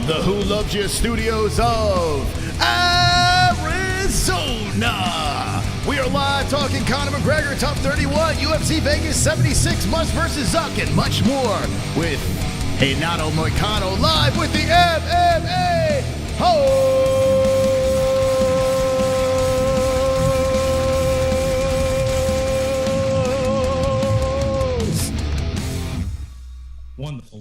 the Who Loves You studios of Arizona. We are live talking Conor McGregor, TUF 31, UFC Vegas 76, MUTCH versus ZUCK, and much more with Renato Moicano live with the MMA-Holes. Wonderful.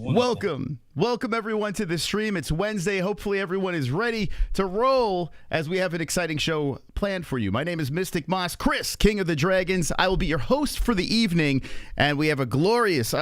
Welcome everyone to the stream. It's Wednesday. Hopefully everyone is ready to roll as we have an exciting show planned for you. My name is Mystic Moss, Chris, King of the Dragons. I will be your host for the evening, and we have a glorious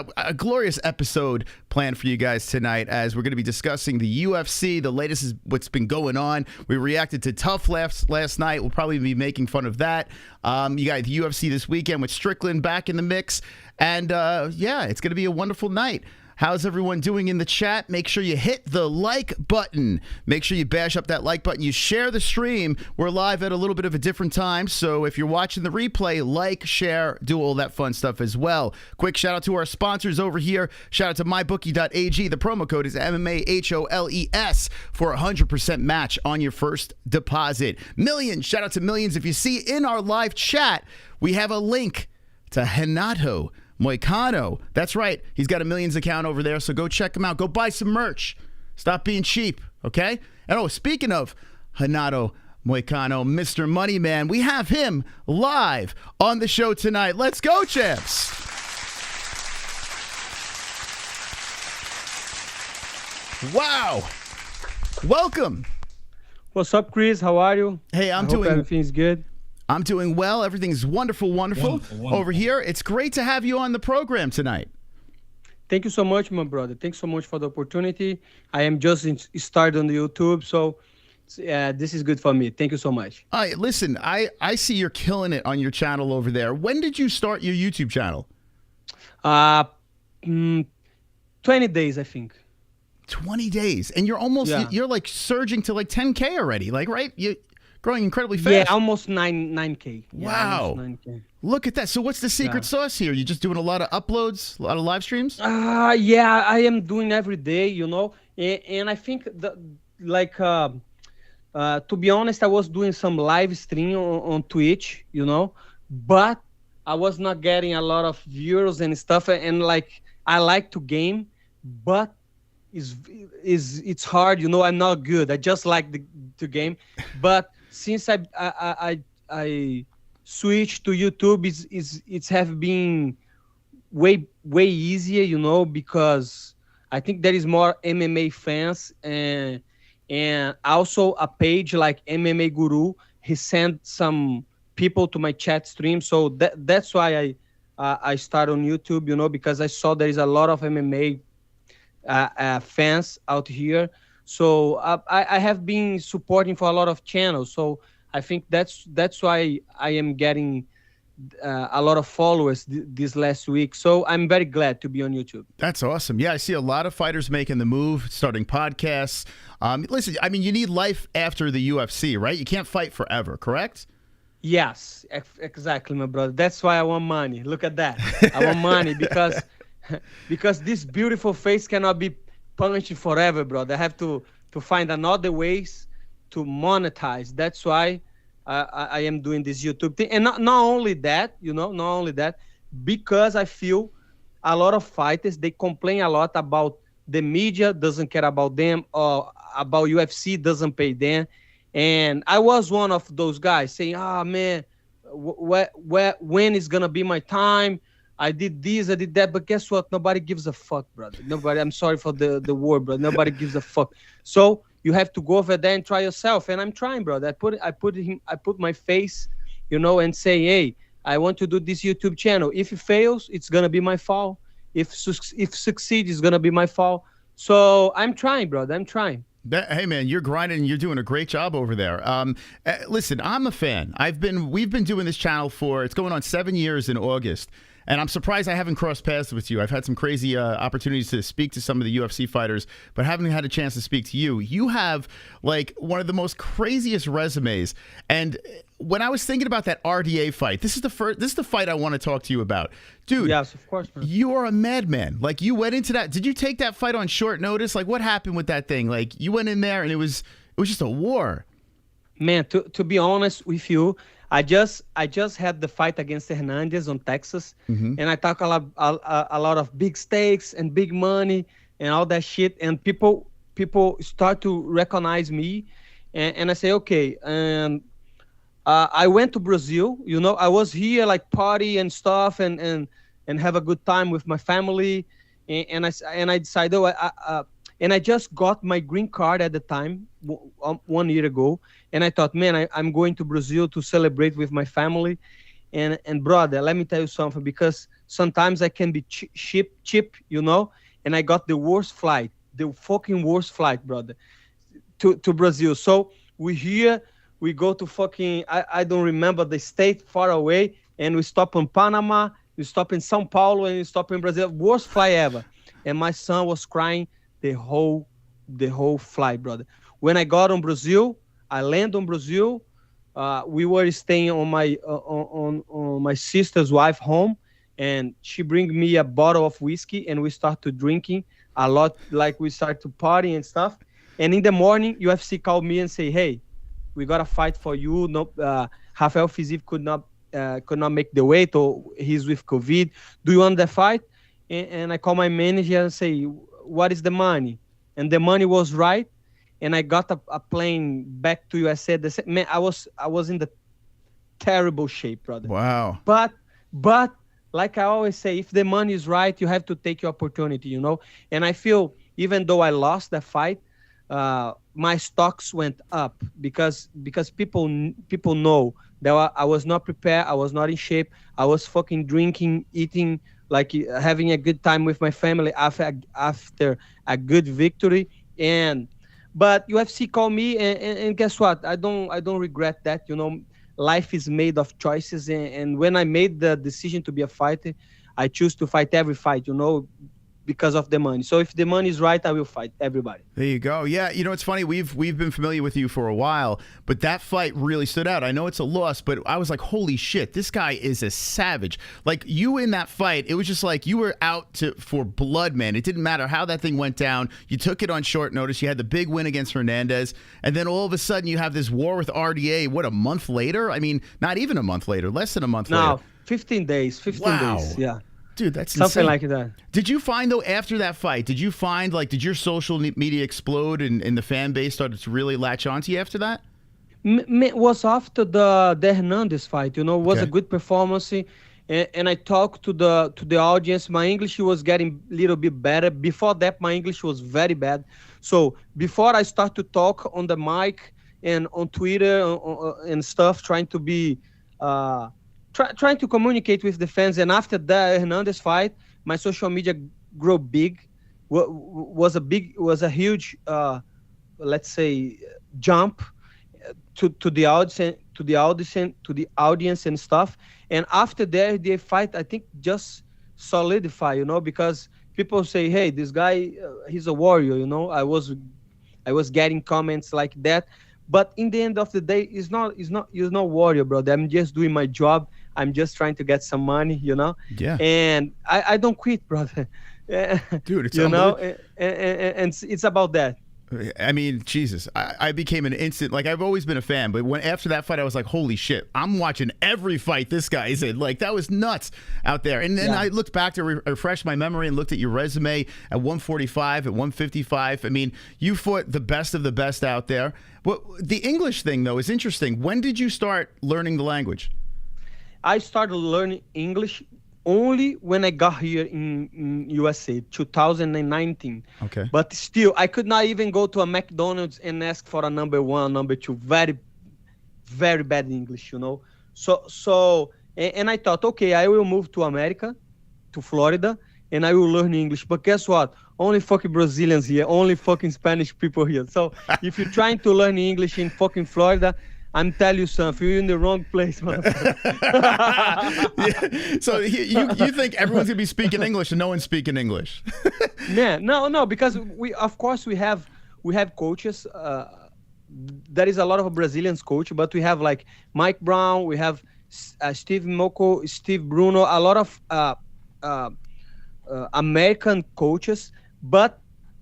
episode planned for you guys tonight as we're going to be discussing the UFC. The latest is what's been going on. We reacted to TUF last night. We'll probably be making fun of that. You got the UFC this weekend with Strickland back in the mix, and yeah, it's going to be a wonderful night. How's everyone doing in the chat? Make sure you hit the like button. Make sure you bash up that like button. You share the stream. We're live at a little bit of a different time, so if you're watching the replay, like, share, do all that fun stuff as well. Quick shout out to our sponsors over here. Shout out to mybookie.ag. The promo code is MMA-HOLES for a 100% match on your first deposit. Millions. Shout out to Millions. If you see in our live chat, we have a link to Renato Moicano. That's right. He's got a Millions account over there, so go check him out. Go buy some merch. Stop being cheap, okay? And oh, speaking of Renato Moicano, Mr. Moneyman, we have him live on the show tonight. Let's go, champs. Wow. Welcome. What's up, Chris? How are you? Hey, I hope everything's good. I'm doing well. Everything's wonderful over here. It's great to have you on the program tonight. Thank you so much, my brother. Thanks so much for the opportunity. I am just started on the YouTube, so this is good for me. Thank you so much. All right, listen, I see you're killing it on your channel over there. When did you start your YouTube channel? 20 days, I think. 20 days. And you're almost, you're like surging to like 10K already, like, right? You're growing incredibly fast. Yeah, almost 9K. Wow. Yeah, 9K. Look at that. So what's the secret sauce here? You just doing a lot of uploads, a lot of live streams? Yeah, I am doing every day, you know. And I think that, like, to be honest, I was doing some live stream on Twitch, you know, but I was not getting a lot of viewers and stuff. And like, I like to game, but it's hard, you know. I'm not good. I just like to game, but since I switched to YouTube, it's have been way easier, you know, because I think there is more MMA fans and also a page like MMA Guru. He sent some people to my chat stream, so that's why I started on YouTube, you know, because I saw there is a lot of MMA fans out here. So I have been supporting for a lot of channels. So I think that's why I am getting a lot of followers this last week. So I'm very glad to be on YouTube. That's awesome. Yeah, I see a lot of fighters making the move, starting podcasts. Listen, I mean, you need life after the UFC, right? You can't fight forever, correct? Yes, exactly, my brother. That's why I want money. Look at that. I want money because this beautiful face cannot be punished forever, brother. I have to find another ways to monetize. That's why I am doing this YouTube thing. And not only that, you know, not only that, because I feel a lot of fighters, they complain a lot about the media doesn't care about them, or about UFC doesn't pay them. And I was one of those guys saying, man, when is going to be my time? I did this, I did that, but guess what? Nobody gives a fuck, brother. Nobody. I'm sorry for the word, brother. Nobody gives a fuck. So you have to go over there and try yourself. And I'm trying, brother. I put my face, you know, and say, hey, I want to do this YouTube channel. If it fails, it's gonna be my fault. If succeeds, it's gonna be my fault. So I'm trying, brother. I'm trying. Hey man, you're grinding and you're doing a great job over there. Listen, I'm a fan. We've been doing this channel for, it's going on 7 years in August. And I'm surprised I haven't crossed paths with you. I've had some crazy opportunities to speak to some of the UFC fighters, but haven't had a chance to speak to you. You have like one of the most craziest resumes. And when I was thinking about that RDA fight, this is the fight I want to talk to you about. Dude, Yes, of course, man. you are a madman. Like, you went into that. Did you take that fight on short notice? Like, what happened with that thing? Like, you went in there and it was just a war. Man, to be honest with you, I just had the fight against Hernandez on Texas, and I talk a lot of big stakes and big money and all that shit, and people start to recognize me, and I say, okay, and I went to Brazil. You know, I was here like party and stuff, and have a good time with my family, and I decided, and I just got my green card at the time, 1 year ago. And I thought, man, I'm going to Brazil to celebrate with my family. And brother, let me tell you something, because sometimes I can be cheap, you know, and I got the worst flight, the fucking worst flight, brother, to Brazil. So we go to fucking, I don't remember the state, far away, and we stop in Panama, we stop in São Paulo, and we stop in Brazil. Worst flight ever. And my son was crying the whole flight, brother. When I got on Brazil, I land on Brazil. We were staying on my sister's wife home, and she bring me a bottle of whiskey, and we start to drinking a lot, like we start to party and stuff. And in the morning, UFC called me and say, hey, we got a fight for you. No, Rafael Fiziev could not make the weight, or he's with COVID. Do you want the fight? And I call my manager and say, what is the money? And the money was right. And I got a plane back to USA. Man, I was in the terrible shape, brother. Wow. But like I always say, if the money is right, you have to take your opportunity, you know. And I feel, even though I lost that fight, my stocks went up because people know that I was not prepared. I was not in shape. I was fucking drinking, eating, like having a good time with my family after a good victory. But UFC called me, and guess what? I don't regret that. You know, life is made of choices, and when I made the decision to be a fighter, I choose to fight every fight, you know, because of the money. So if the money is right, I will fight everybody. There you go. Yeah, you know, it's funny. We've been familiar with you for a while, but that fight really stood out. I know it's a loss, but I was like, holy shit, this guy is a savage. Like, you in that fight, it was just like you were out for blood, man. It didn't matter how that thing went down. You took it on short notice. You had the big win against Hernandez, and then all of a sudden you have this war with RDA. What, a month later? I mean, not even a month later. Less than a month later. No, 15 days. 15 days. Yeah. Dude, that's something insane. like that. Did you find, though, after that fight, did your social media explode and the fan base started to really latch onto you after that? Was after the Hernandez fight, you know, it was a good performance. And I talked to the audience. My English was getting a little bit better. Before that, my English was very bad. So before I start to talk on the mic and on Twitter and stuff, trying to be... trying to communicate with the fans, and after the Hernandez fight, my social media grew big. Was a huge, let's say, jump to the audience and stuff. And after the fight, I think just solidify, you know, because people say, hey, this guy, he's a warrior, you know. I was getting comments like that. But in the end of the day, he's not warrior, brother. I'm just doing my job. I'm just trying to get some money, you know. Yeah. And I don't quit, brother. Dude, it's you know, and it's about that. I mean, Jesus, I became an instant, like, I've always been a fan, but after that fight, I was like, holy shit, I'm watching every fight this guy is in. Like, that was nuts out there. And then I looked back to refresh my memory and looked at your resume at 145, at 155. I mean, you fought the best of the best out there. But the English thing, though, is interesting. When did you start learning the language? I started learning English only when I got here in USA, 2019. Okay. But still, I could not even go to a McDonald's and ask for a number one, number two. Very, very bad English, you know. So, and I thought, okay, I will move to America, to Florida, and I will learn English. But guess what? Only fucking Brazilians here, only fucking Spanish people here. So if you're trying to learn English in fucking Florida, I'm telling you something, you're in the wrong place, motherfucker. Yeah. So you think everyone's gonna be speaking English and no one's speaking English? Man, no, because we have coaches there is a lot of Brazilians coach, but we have like Mike Brown, we have Steve Moko, Steve Bruno, a lot of American coaches, but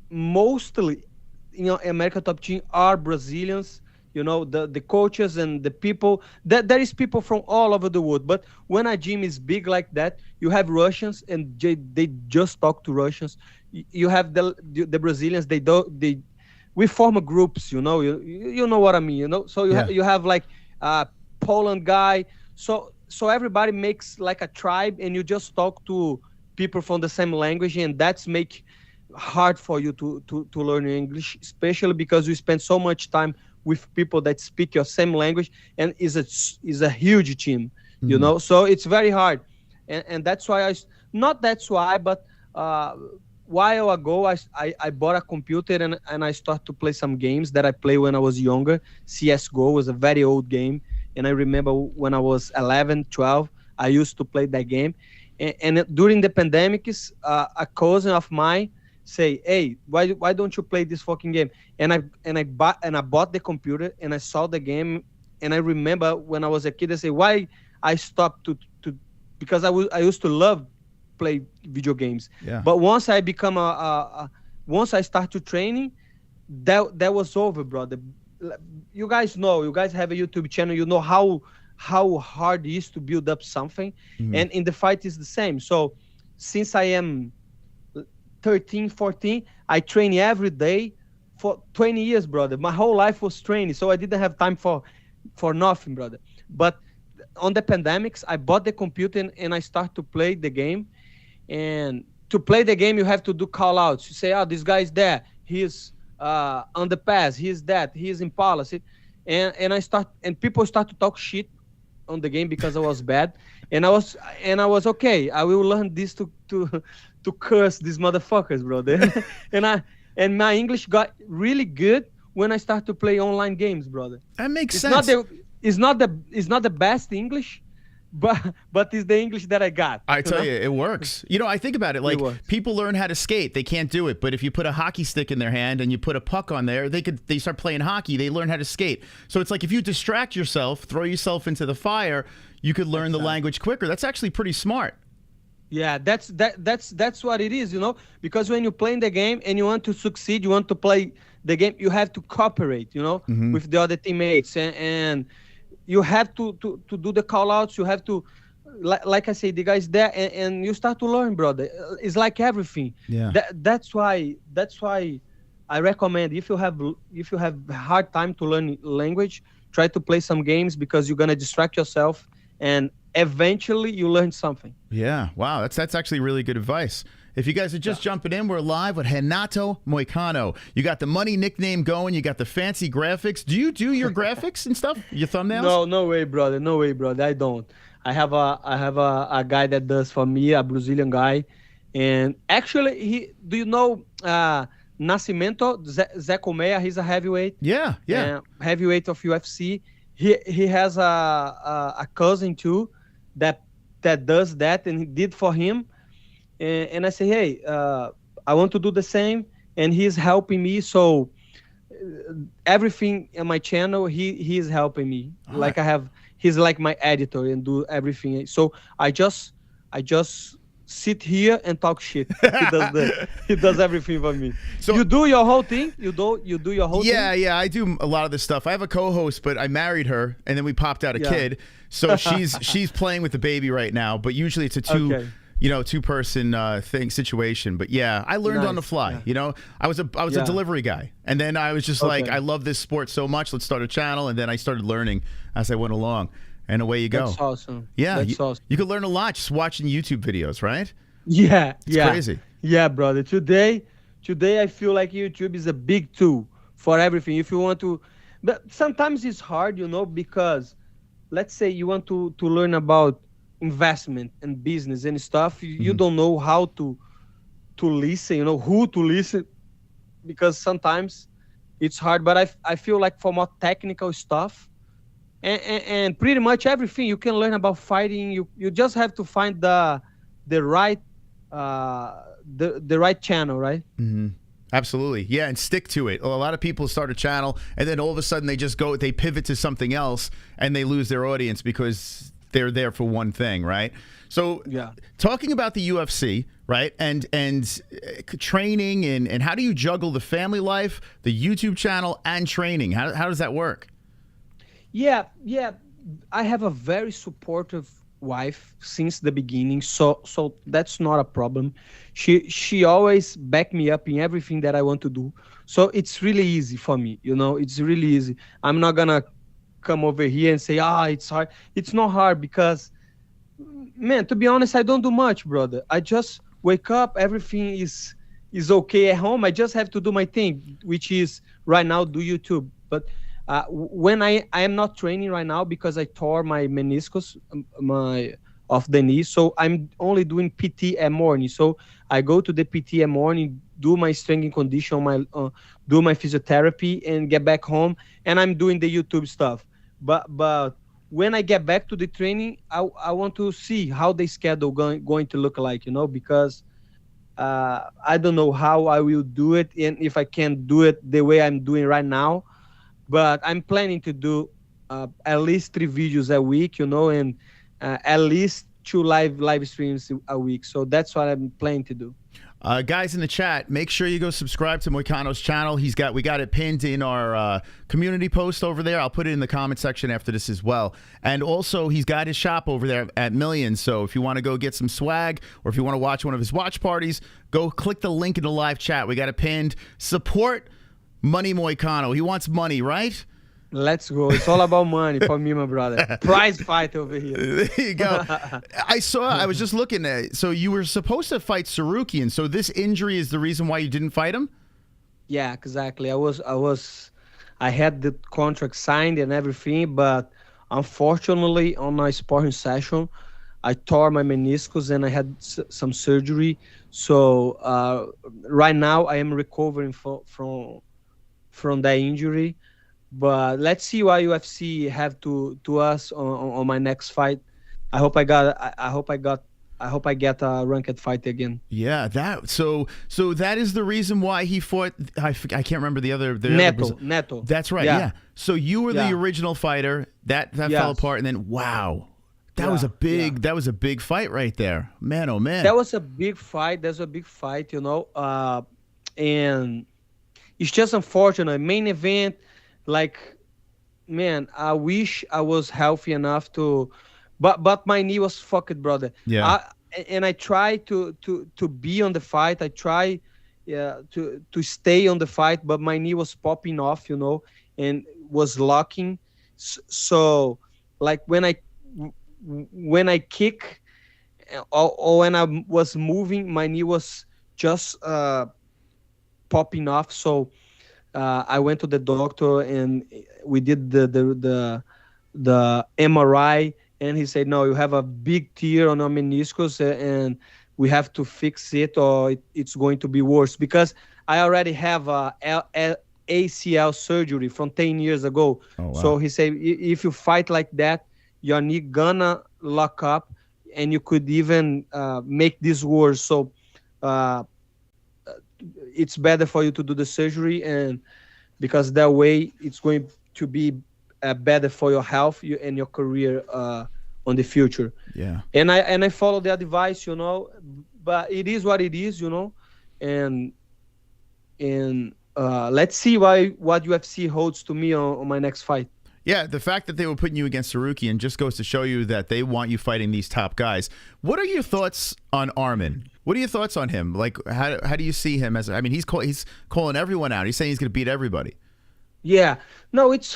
mostly, you know, American top team are Brazilians. You know, the coaches and the people, there is people from all over the world. But when a gym is big like that, you have Russians and they just talk to Russians. You have the Brazilians, we form groups, you know, you know what I mean, you know. So you have like Poland guy. So everybody makes like a tribe, and you just talk to people from the same language, and that's make hard for you to learn English, especially because you spend so much time with people that speak your same language, and is a huge team, you know. So it's very hard, and that's why but while ago I bought a computer and I started to play some games that I played when I was younger. CSGO was a very old game, and I remember when I was 11, 12, I used to play that game, and during the pandemics, a cousin of mine say, hey, why don't you play this fucking game? And I bought the computer, and I saw the game, and I remember when I was a kid, I say why I stopped to because I used to love play video games. Yeah. But once I become once I start to training, that was over, brother. You guys know, you guys have a YouTube channel, you know how hard it is to build up something, and in the fight is the same. So since I am 13, 14, I train every day for 20 years, brother. My whole life was training, so I didn't have time for nothing, brother. But on the pandemics, I bought the computer and I start to play the game. And to play the game, you have to do call outs. You say, oh, this guy is there, he's on the pass, he's that, he's in policy, and people start to talk shit on the game because I was bad, and I was okay, I will learn this to curse these motherfuckers, brother. and my English got really good when I started to play online games, brother. That makes sense. It's not the best English, but it's the English that I got. I tell you, it works. You know, I think about it, like people learn how to skate, they can't do it, but if you put a hockey stick in their hand and you put a puck on there, they start playing hockey, they learn how to skate. So it's like if you distract yourself, throw yourself into the fire, you could learn the language quicker. That's actually pretty smart. Yeah, that's what it is, you know, because when you play in the game and you want to succeed, you want to play the game, you have to cooperate, you know, with the other teammates, and you have to do the call outs. You have to, like I say, the guys there, and you start to learn, brother. It's like everything. Yeah. That's why I recommend, if you have hard time to learn language, try to play some games, because you're gonna distract yourself, and eventually you learn something. Yeah. Wow. That's actually really good advice. If you guys are just jumping in, we're live with Renato Moicano. You got the money nickname going. You got the fancy graphics. Do you do your graphics and stuff? Your thumbnails? No way, brother. No way, brother. I don't. I have a guy that does for me, a Brazilian guy, and actually, do you know Nascimento, Zé Colmeia? He's a heavyweight. Yeah. Heavyweight of UFC. He has a cousin too that does that, and he did for him. And I say, hey, I want to do the same, and he's helping me. So everything in my channel, he is helping me. Like he's like my editor and do everything. So I just sit here and talk shit. He does everything for me. So you do your whole thing. You do your whole thing. Yeah. I do a lot of this stuff. I have a co-host, but I married her, and then we popped out a kid. So she's playing with the baby right now. But usually it's a two-person situation. But yeah, I learned on the fly. Yeah. You know, I was a delivery guy, and then I was just like, I love this sport so much. Let's start a channel, and then I started learning as I went along, and away you go. That's awesome. Yeah, awesome. You could learn a lot just watching YouTube videos, right? Yeah, it's crazy. Yeah, brother. Today I feel like YouTube is a big tool for everything. If you want to, but sometimes it's hard, you know, because let's say you want to learn about investment and business and stuff, you don't know how to listen, you know, who to listen, because sometimes it's hard. But I feel like for more technical stuff and pretty much everything you can learn about fighting, you just have to find the right channel, right? Absolutely. Yeah, and stick to it. A lot of people start a channel and then all of a sudden they pivot to something else and they lose their audience because they're there for one thing, right? So Yeah. talking about the UFC, right? And training and how do you juggle the family life, the YouTube channel and training? How does that work? Yeah, I have a very supportive wife since the beginning, so that's not a problem. She always back me up in everything that I want to do. So it's really easy for me, you know. It's really easy. I'm not gonna come over here and say, it's hard. It's not hard because, man, to be honest, I don't do much, brother. I just wake up, everything is okay at home. I just have to do my thing, which is right now do YouTube. But when I am not training right now because I tore my meniscus of the knee, so I'm only doing PT at morning. So I go to the PT at morning, do my strength and condition, do my physiotherapy, and get back home. And I'm doing the YouTube stuff. But when I get back to the training, I want to see how the schedule going to look like, you know, because I don't know how I will do it and if I can do it the way I'm doing right now. But I'm planning to do at least 3 videos a week, you know, and at least 2 live streams a week. So that's what I'm planning to do. Guys in the chat, make sure you go subscribe to Moicano's channel. We got it pinned in our community post over there. I'll put it in the comment section after this as well. And also, he's got his shop over there at Millions. So if you want to go get some swag or if you want to watch one of his watch parties, go click the link in the live chat. We got it pinned. Support Money Moicano. He wants money, right? Let's go. It's all about money for me, my brother. Prize fight over here. There you go. I was just looking at it. So you were supposed to fight Sarukian. So this injury is the reason why you didn't fight him? Yeah, exactly. I had the contract signed and everything, but unfortunately on my sparring session, I tore my meniscus and I had some surgery. So right now I am recovering from that injury. But let's see what UFC have to us on my next fight. I hope I get a ranked fight again. Yeah, so that is the reason why he fought. I can't remember the other. Neto. That's right. Yeah. So you were the original fighter. That fell apart, and then wow, that was a big fight right there. Man, oh man. That was a big fight. That's a big fight, you know. And it's just unfortunate. Main event. Like, man, I wish I was healthy enough to, but my knee was fucked, brother. Yeah. I try to be on the fight. I try, to stay on the fight, but my knee was popping off, you know, and was locking. So, like when I kick, or when I was moving, my knee was just popping off. So. I went to the doctor and we did the MRI, and he said, no, you have a big tear on your meniscus and we have to fix it or it's going to be worse, because I already have a ACL surgery from 10 years ago. Oh, wow. So he said, if you fight like that, your knee gonna lock up and you could even make this worse. So it's better for you to do the surgery, and because that way it's going to be better for your health and your career on the future. Yeah. And I follow the advice, you know, but it is what it is, you know, and let's see what UFC holds to me on my next fight. Yeah, the fact that they were putting you against Sarukian just goes to show you that they want you fighting these top guys. What are your thoughts on Arman? What are your thoughts on him? Like, how do you see him as? I mean, he's calling everyone out. He's saying he's going to beat everybody. Yeah, no, it's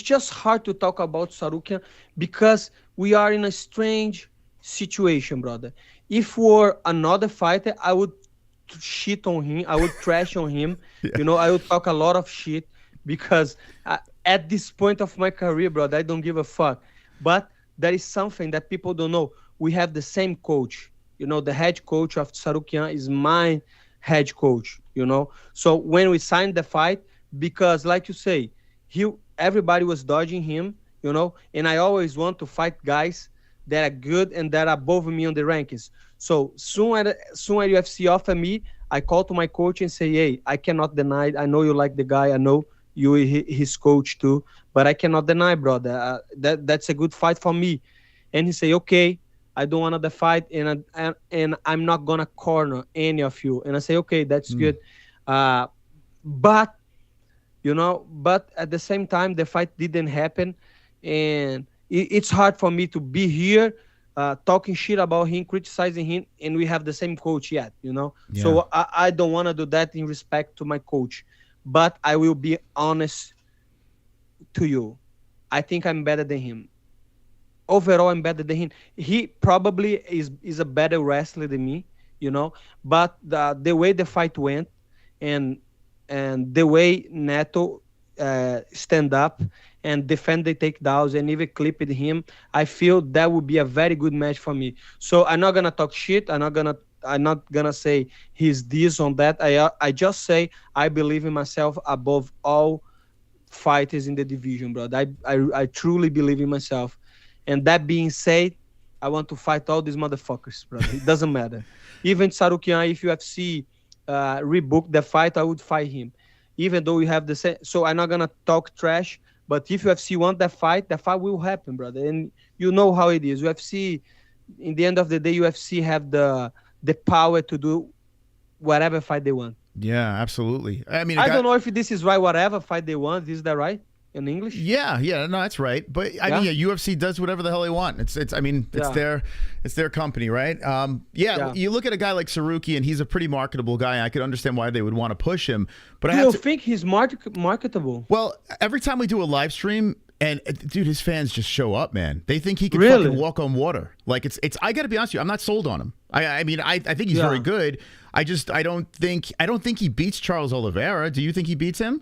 just hard to talk about Sarukian because we are in a strange situation, brother. If we're another fighter, I would shit on him. I would trash on him. Yeah. You know, I would talk a lot of shit because at this point of my career, brother, I don't give a fuck. But there is something that people don't know. We have the same coach. You know, the head coach of Sarukian is my head coach, you know. So when we signed the fight, because like you say, everybody was dodging him, you know, and I always want to fight guys that are good and that are above me on the rankings. So soon at UFC offer me, I call to my coach and say, hey, I cannot deny. I know you like the guy. I know you his coach too, but I cannot deny, brother. That's a good fight for me. And he say, okay, I don't want the fight, and I'm not gonna corner any of you. And I say, okay, that's good. But but at the same time, the fight didn't happen, and it's hard for me to be here talking shit about him, criticizing him, and we have the same coach yet, Yeah. So I don't want to do that in respect to my coach, but I will be honest to you. I think I'm better than him. Overall, I'm better than him. He probably is a better wrestler than me, But the way the fight went, and the way Neto stand up and defend the takedowns and even clipped him, I feel that would be a very good match for me. So I'm not gonna talk shit. I'm not gonna say he's this on that. I just say I believe in myself above all fighters in the division, bro. I truly believe in myself. And that being said, I want to fight all these motherfuckers, bro. It doesn't matter. Even Tsarukian, if UFC rebook the fight, I would fight him. Even though we have the same. So I'm not going to talk trash. But if UFC want that fight will happen, brother. And you know how it is. UFC, in the end of the day, UFC have the power to do whatever fight they want. Yeah, absolutely. I mean, I don't know if this is right, whatever fight they want. Is that right? In English? Yeah, no, that's right. But I mean, UFC does whatever the hell they want. It's their company, right? You look at a guy like Saruki, and he's a pretty marketable guy. I could understand why they would want to push him. But I think he's marketable. Well, every time we do a live stream, and dude, his fans just show up, man. They think he can fucking walk on water. Like it's. I got to be honest with you, I'm not sold on him. I mean, I think he's very good. I don't think he beats Charles Oliveira. Do you think he beats him?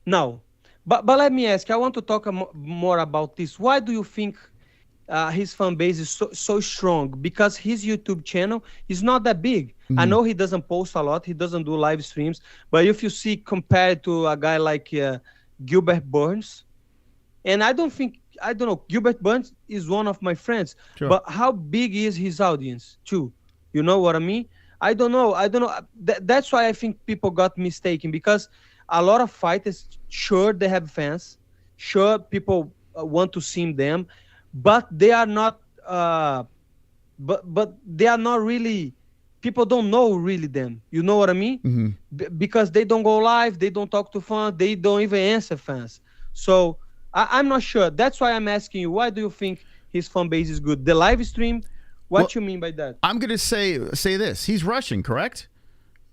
No. But let me ask, I want to talk more about this. Why do you think his fan base is so strong? Because his YouTube channel is not that big. Mm-hmm. I know he doesn't post a lot. He doesn't do live streams. But if you see compared to a guy like Gilbert Burns, and I don't know, Gilbert Burns is one of my friends. Sure. But how big is his audience too? You know what I mean? I don't know. That's why I think people got mistaken, because a lot of fighters, sure, they have fans. Sure, people want to see them, but they are not. But they are not really. People don't know really them. You know what I mean? Mm-hmm. Because they don't go live, they don't talk to fans, they don't even answer fans. So I'm not sure. That's why I'm asking you. Why do you think his fan base is good? The live stream. What you mean by that? I'm gonna say this. He's Russian, correct?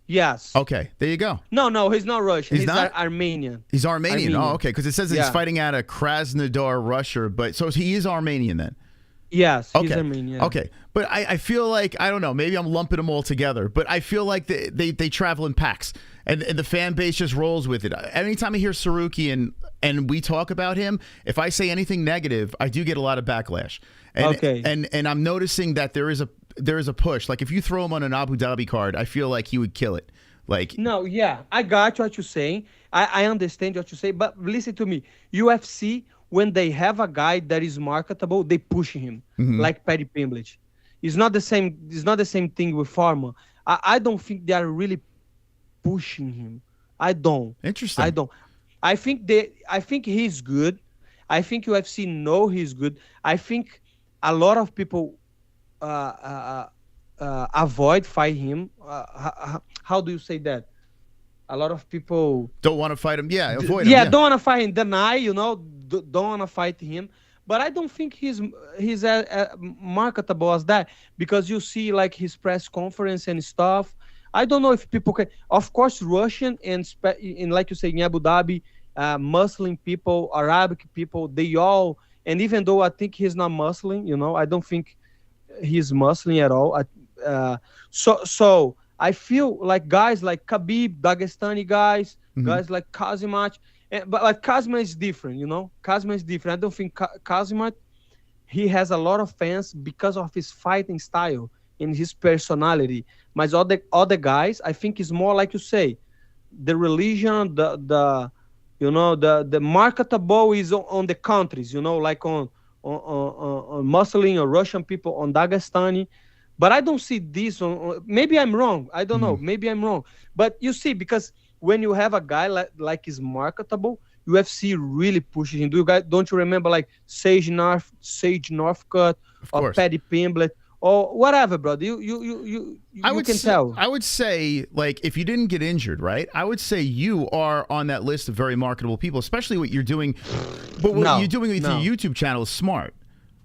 Yes. Okay, there you go. No, he's not Russian. He's not Armenian. He's Armenian. Oh, okay, because it says he's fighting out of Krasnodar, Russia, but so he is Armenian then. Yes, he's Armenian. Okay, but I feel like, I don't know, maybe I'm lumping them all together, but I feel like they travel in packs, and the fan base just rolls with it. Anytime I hear Saruki and we talk about him, if I say anything negative, I do get a lot of backlash. And I'm noticing that there is a push. Like if you throw him on an Abu Dhabi card, I feel like he would kill it. Like I got what you're saying. I understand what you say, but listen to me. UFC, when they have a guy that is marketable, they push him, like Paddy Pimblett. It's not the same. It's not the same thing with Pharma. I don't think they are really pushing him. I don't. Interesting. I don't. I think he's good. I think UFC know he's good. I think a lot of people avoid fight him. How do you say that? A lot of people don't want to fight him. Yeah, avoid him. Yeah, don't want to fight him. Deny, don't want to fight him. But I don't think he's marketable as that, because you see like his press conference and stuff. I don't know if people can. Of course, Russian and like you say in Abu Dhabi, Muslim people, Arabic people, they all. And even though I think he's not Muslim, I don't think he's Muslim at all. So I feel like guys like Khabib, Dagestani guys, guys like KHAMZAT, but like KHAMZAT is different, KHAMZAT is different. I don't think KHAMZAT, he has a lot of fans because of his fighting style and his personality. But other guys, I think is more like you say, the religion, the marketable is on the countries, like on Muslim or Russian people, on Dagestani. But I don't see this on. Maybe I'm wrong. I don't know. Maybe I'm wrong. But you see, because when you have a guy like is marketable, UFC really pushes him. Don't you remember like Sage Northcutt or Paddy Pimblett or whatever, brother? You can tell. I would say, like, if you didn't get injured, right? I would say you are on that list of very marketable people, especially what you're doing. But what you're doing with your YouTube channel is smart,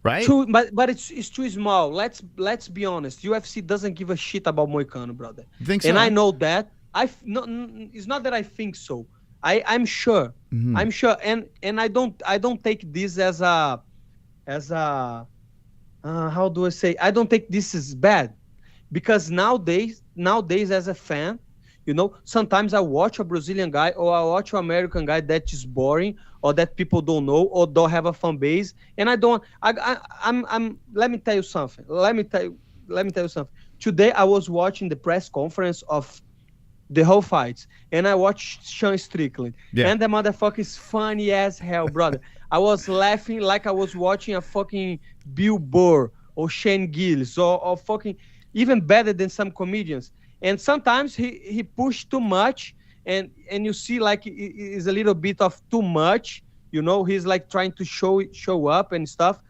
right? True, but it's too small. Let's be honest. UFC doesn't give a shit about Moicano, brother. You think so? And I know that. It's not that I think so. I'm sure. I'm sure. And I don't take this as a how do I say? I don't take this as bad, because nowadays as a fan, you know, sometimes I watch a Brazilian guy or I watch an American guy that is boring or that people don't know or don't have a fan base, and I'm let me tell you something. Let me tell you something. Today I was watching the press conference of the whole fights, and I watched Sean Strickland, and the motherfucker is funny as hell, brother. I was laughing like I was watching a fucking Bill Burr or Shane Gillis or fucking even better than some comedians. And sometimes he pushed too much, and you see like it is a little bit of too much, you know. He's like trying to show up and stuff.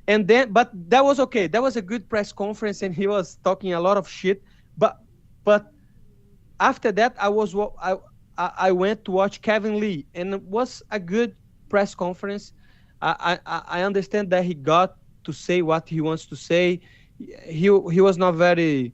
And then, but that was okay. That was a good press conference, and he was talking a lot of shit. But after that, I went to watch Kevin Lee, and it was a good press conference. I understand that he got to say what he wants to say. He was not very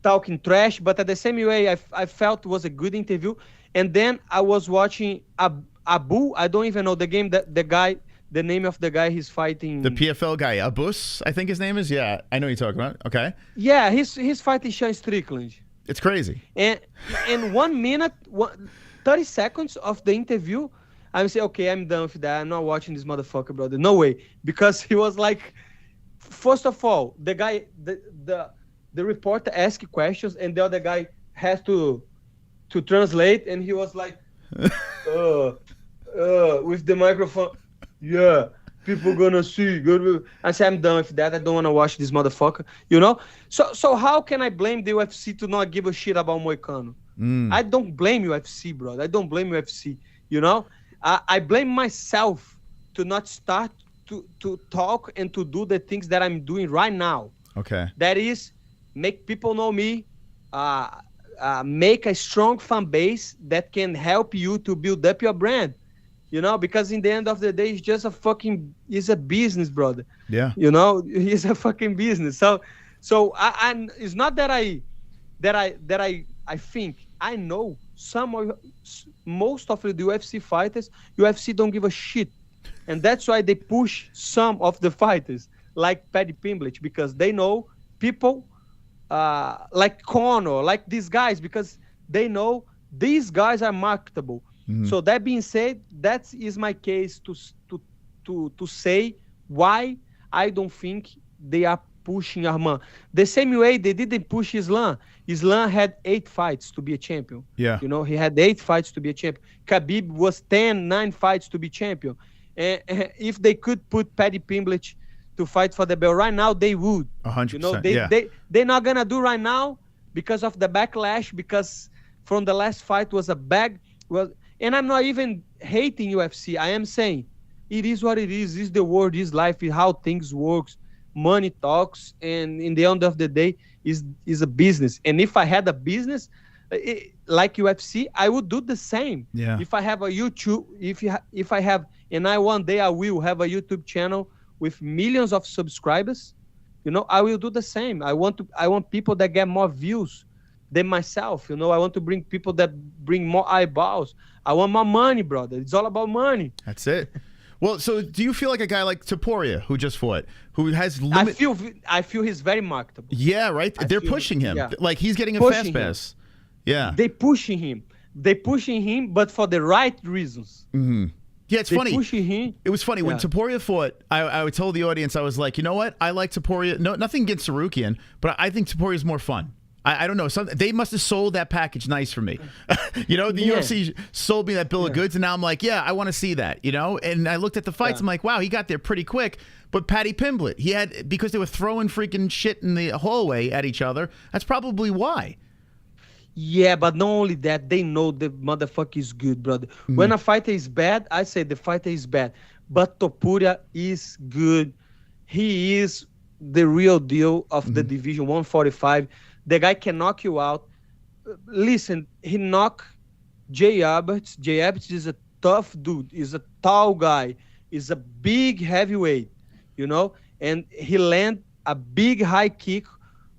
talking trash, but at the same way, I felt it was a good interview. And then I was watching Abu. I don't even know the game that the name of the guy he's fighting. The PFL guy, Abus, I think his name is. Yeah, I know you're talking about. Okay. Yeah, he's fighting Sean Strickland. It's crazy. And in 1 minute, 30 seconds of the interview, I'm saying, okay, I'm done with that. I'm not watching this motherfucker, brother. No way. Because he was like, first of all, the guy, the reporter asked questions, and the other guy has to translate, and he was like, with the microphone, yeah, people gonna see. I said, I'm done with that. I don't want to watch this motherfucker, you know? So how can I blame the UFC to not give a shit about Moicano? I don't blame UFC, brother. I don't blame UFC, you know? I blame myself to not start to talk and to do the things that I'm doing right now. Okay. That is, make people know me, make a strong fan base that can help you to build up your brand. You know, because in the end of the day, it's just it's a business, brother. Yeah. You know, it's a fucking business. So it's not that I think I know most of the UFC fighters, UFC don't give a shit. And that's why they push some of the fighters like Paddy Pimblett, because they know people like Conor, like these guys, because they know these guys are marketable. So that being said, that is my case to say why I don't think they are pushing Arman. The same way they didn't push Islam. Islam had 8 fights to be a champion. Yeah. You know, he had 8 fights to be a champion. Khabib was 9 fights to be champion. And if they could put Paddy Pimblett to fight for the belt right now, they would. 100%. You know, they're not gonna do right now because of the backlash, because from the last fight was a bag. Well, and I'm not even hating UFC. I am saying it is what it is. It's the world, is life, is how things works. Money talks, and in the end of the day, is a business. And if I had a business like UFC, I would do the same. Yeah. If I have a YouTube, if I have, and one day I will have a YouTube channel with millions of subscribers, you know, I will do the same. I want people that get more views than myself, you know. I want to bring people that bring more eyeballs. I want more money, brother. It's all about money. That's it. Well, so do you feel like a guy like Topuria, who just fought, who has I feel he's very marketable. Yeah, right? They're pushing him. Yeah. Like he's getting a fast pass. Yeah. They pushing him, but for the right reasons. Yeah, it's funny. Pushing him. It was funny when Topuria fought. I told the audience, I was like, you know what? I like Topuria. No, nothing against Sarukian, but I think Topuria is more fun. I don't know. They must have sold that package nice for me. The UFC sold me that bill of goods, and now I'm like, yeah, I want to see that. And I looked at the fights. I'm like, wow, he got there pretty quick. But Paddy Pimblett, because they were throwing freaking shit in the hallway at each other. That's probably why. Yeah, but not only that, they know the motherfucker is good, brother. When a fighter is bad, I say the fighter is bad. But Topuria is good. He is the real deal of the division 145. The guy can knock you out. Listen, he knocked Jay Abbott. Jay Abbott is a tough dude. He's a tall guy. He's a big heavyweight, and he landed a big high kick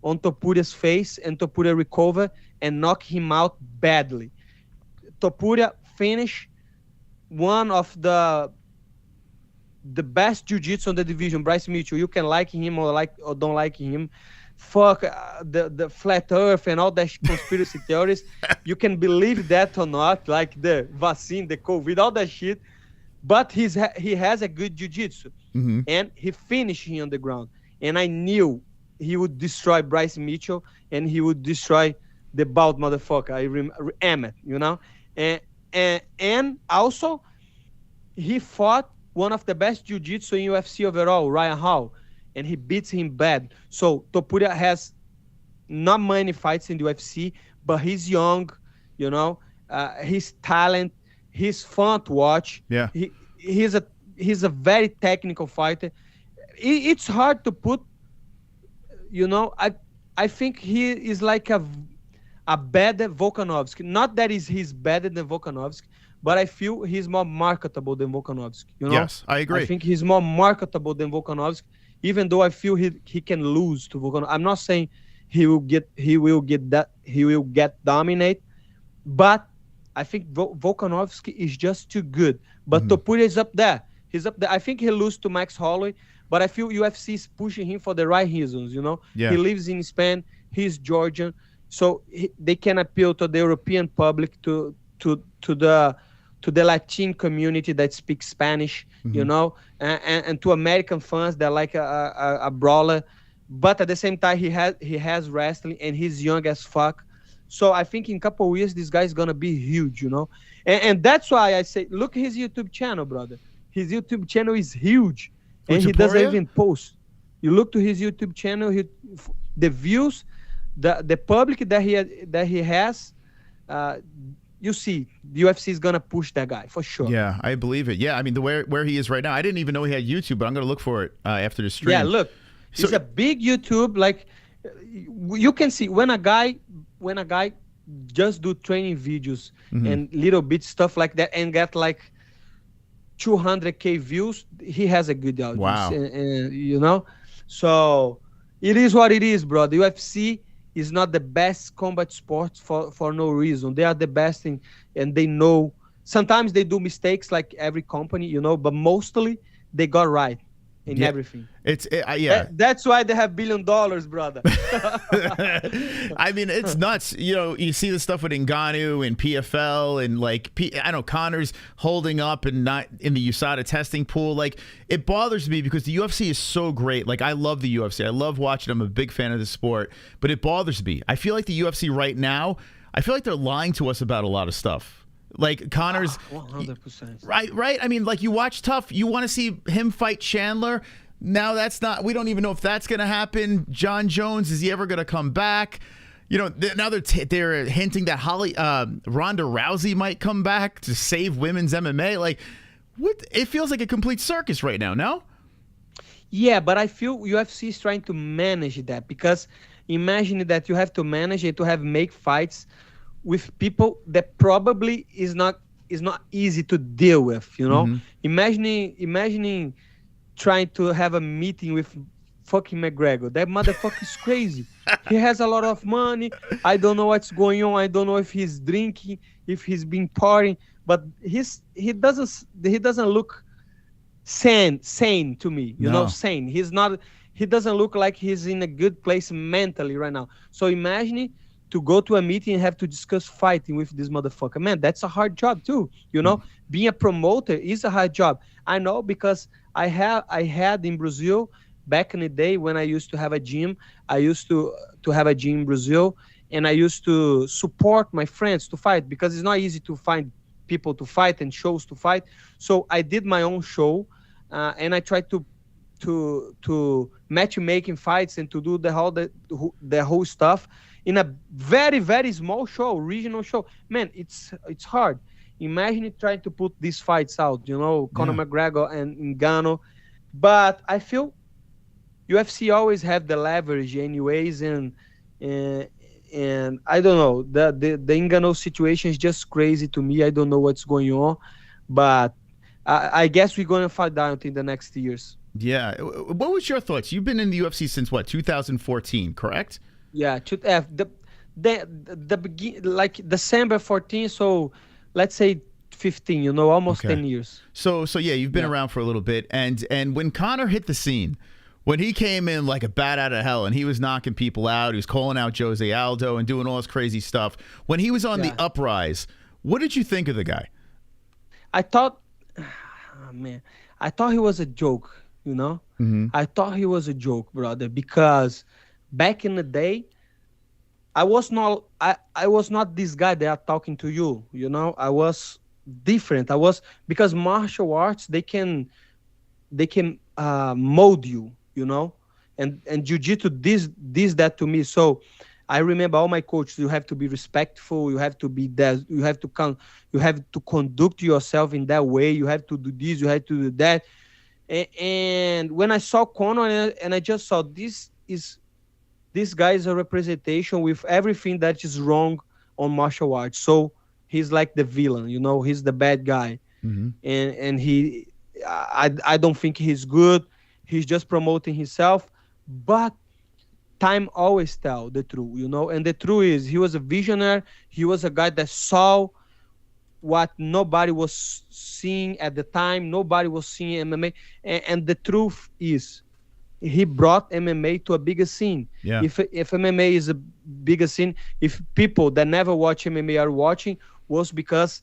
on Topuria's face, and Topuria recovered and knocked him out badly. Topuria finished one of the best jiu-jitsu on the division. Bryce Mitchell, you can like him or don't like him. Fuck the flat earth and all that conspiracy theories. You can believe that or not, like the vaccine, the COVID, all that shit. But he has a good jiu-jitsu. And he finished him on the ground. And I knew he would destroy Bryce Mitchell and he would destroy the bald motherfucker, Emmett, and also he fought one of the best jiu-jitsu in UFC overall, Ryan Hall, and he beats him bad. So Topuria has not many fights in the UFC, but he's young, he's talent, he's fun to watch. Yeah, he's a very technical fighter. It's hard to put, I think he is like a better Volkanovski. Not that he's better than Volkanovski, but I feel he's more marketable than Volkanovski. Yes, I agree. I think he's more marketable than Volkanovski, even though I feel he can lose to Volkanovski. I'm not saying he will get dominate, but I think Volkanovski is just too good. But Topuria is up there. He's up there. I think he lose to Max Holloway, but I feel UFC is pushing him for the right reasons. Yeah. He lives in Spain. He's Georgian, so they can appeal to the European public, to the Latin community that speaks Spanish, and to American fans that like a brawler. But at the same time, he has wrestling, and he's young as fuck. So I think in a couple of years, this guy is gonna be huge, and that's why I say, look at his YouTube channel, brother. His YouTube channel is huge, and he doesn't even post. You look to his YouTube channel, the views, the public that he has, you see, the UFC is gonna push that guy for sure. Yeah, I believe it. Yeah, I mean, where he is right now, I didn't even know he had YouTube, but I'm gonna look for it after the stream. Yeah, look, it's a big YouTube. Like, you can see when a guy just do training videos and little bit stuff like that and get like 200K views, he has a good audience. Wow. And, so it is what it is, bro. The UFC is not the best combat sport for no reason. They are the best thing, and they know. Sometimes they do mistakes, like every company, but mostly they got right in everything. That's why they have $1 billion, brother. I mean, it's nuts. You see the stuff with Ngannou and PFL and I know Conor's holding up and not in the USADA testing pool. Like, it bothers me because the UFC is so great. Like, I love the UFC. I love watching. I'm a big fan of the sport, but it bothers me. I feel like the UFC right now, I feel like they're lying to us about a lot of stuff. Like Conor's 100%. Right. I mean, like, you watch TUF, you want to see him fight Chandler. Now we don't even know if that's going to happen. John Jones, is he ever going to come back? Now they're hinting that Ronda Rousey might come back to save women's MMA. Like, what? It feels like a complete circus right now. No? Yeah, but I feel UFC is trying to manage that, because imagine that you have to manage it, to make fights with people that probably is not easy to deal with, Imagining trying to have a meeting with fucking McGregor. That motherfucker is crazy. He has a lot of money. I don't know what's going on. I don't know if he's drinking, if he's been partying, but he doesn't look sane to me. Sane. He doesn't look like he's in a good place mentally right now. So imagine to go to a meeting and have to discuss fighting with this motherfucker. Man, that's a hard job too. Being a promoter is a hard job. I know, because I had in Brazil back in the day when I used to have a gym. I used to have a gym in Brazil, and I used to support my friends to fight, because it's not easy to find people to fight and shows to fight. So I did my own show, and I tried to matchmaking fights and to do the whole stuff in a very, very small show, regional show. Man, it's hard. Imagine trying to put these fights out, you know, Conor McGregor and Ngannou. But I feel UFC always have the leverage anyways, and I don't know, the Ngannou situation is just crazy to me. I don't know what's going on, but I guess we're going to find out in the next years. Yeah. What was your thoughts? You've been in the UFC since what, 2014, correct? Yeah, like December 14, so let's say 15, you know, almost 10 years. So yeah, you've been around for a little bit, and when Conor hit the scene, when he came in like a bat out of hell and he was knocking people out, he was calling out Jose Aldo and doing all this crazy stuff. When he was on the uprise, what did you think of the guy? I thought, man, I thought he was a joke, you know? I thought he was a joke, brother, because back in the day, I was not this guy that are talking to you, you know? I was different. Because martial arts, they can mold you, you know, and jiu-jitsu that to me. So I remember all my coaches, you have to be respectful, you have to be there, you have to conduct yourself in that way, you have to do this, you have to do that. And when I saw Conor, and I just saw this guy is a representation with everything that is wrong on martial arts. So he's like the villain, you know, he's the bad guy. And I don't think he's good. He's just promoting himself, but time always tell the truth, you know. And the truth is, he was a visionary. He was a guy that saw what nobody was seeing at the time. Nobody was seeing MMA. And the truth is, he brought MMA to a bigger scene. Yeah. If MMA is a bigger scene, if people that never watch MMA are watching, was because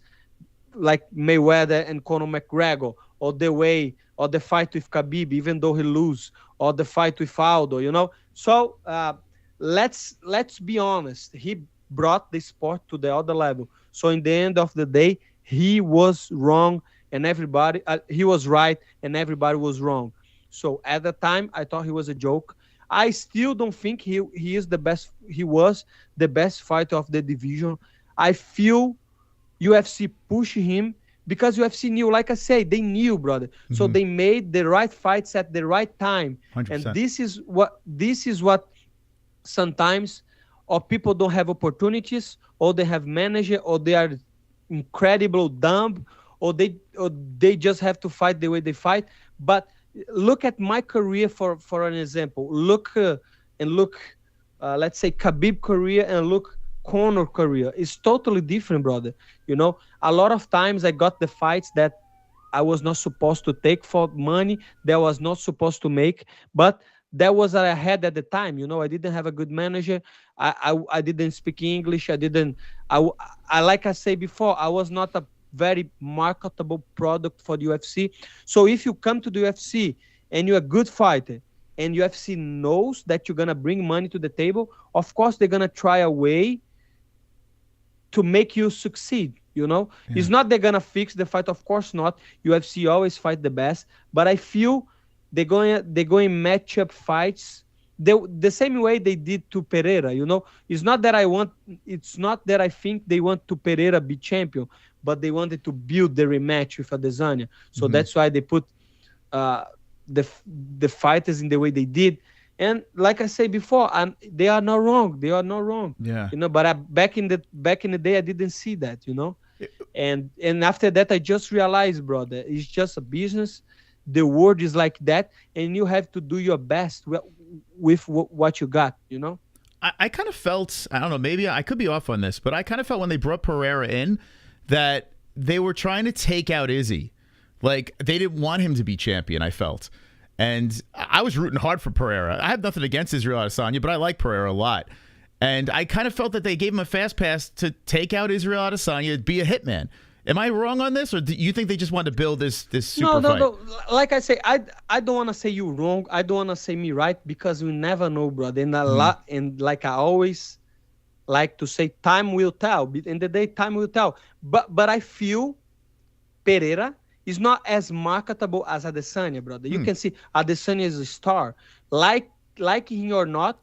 like Mayweather and Conor McGregor, or the fight with Khabib, even though he lose, or the fight with Aldo, you know. So let's be honest. He brought the sport to the other level. So in the end of the day, he was wrong, and everybody he was right, and everybody was wrong. So at the time, I thought he was a joke. I still don't think he is the best. He was the best fighter of the division. I feel UFC pushed him because UFC knew, like I say, they knew, brother. So they made the right fights at the right time. 100%. And this is what sometimes, or people don't have opportunities, or they have manager, or they are incredible dumb, or they just have to fight the way they fight. But look at my career for an example. Look, let's say Khabib career, and look Conor career. It's totally different, brother. You know, a lot of times I got the fights that I was not supposed to take for money, that I was not supposed to make, but that was what I had at the time. You know, I didn't have a good manager. I didn't speak English. I like I say before, I was not a very marketable product for the UFC. So if you come to the UFC and you're a good fighter, and UFC knows that you're gonna bring money to the table, of course they're gonna try a way to make you succeed. You know, it's not they're gonna fix the fight, of course not. UFC always fight the best, but I feel they're going match up fights the same way they did to Pereira. You know, it's not that I think they want to Pereira be champion, but they wanted to build the rematch with Adesanya. So that's why they put the fighters in the way they did. And like I said before, they are not wrong. They are not wrong. Yeah. You know, but back in the day, I didn't see that. You know, and after that, I just realized, brother, it's just a business. The world is like that, and you have to do your best with what you got. You know. I kind of felt, I don't know, maybe I could be off on this, but I kind of felt when they brought Pereira in that they were trying to take out Izzy. Like, they didn't want him to be champion, I felt. And I was rooting hard for Pereira. I have nothing against Israel Adesanya, but I like Pereira a lot. And I kind of felt that they gave him a fast pass to take out Israel Adesanya, be a hitman. Am I wrong on this, or do you think they just wanted to build this super fight? No. Like I say, I don't want to say you wrong. I don't want to say me right, because we never know, brother. And and like I always like to say time will tell. In the day, time will tell. But I feel Pereira is not as marketable as Adesanya, brother. You can see Adesanya is a star. Like him or not,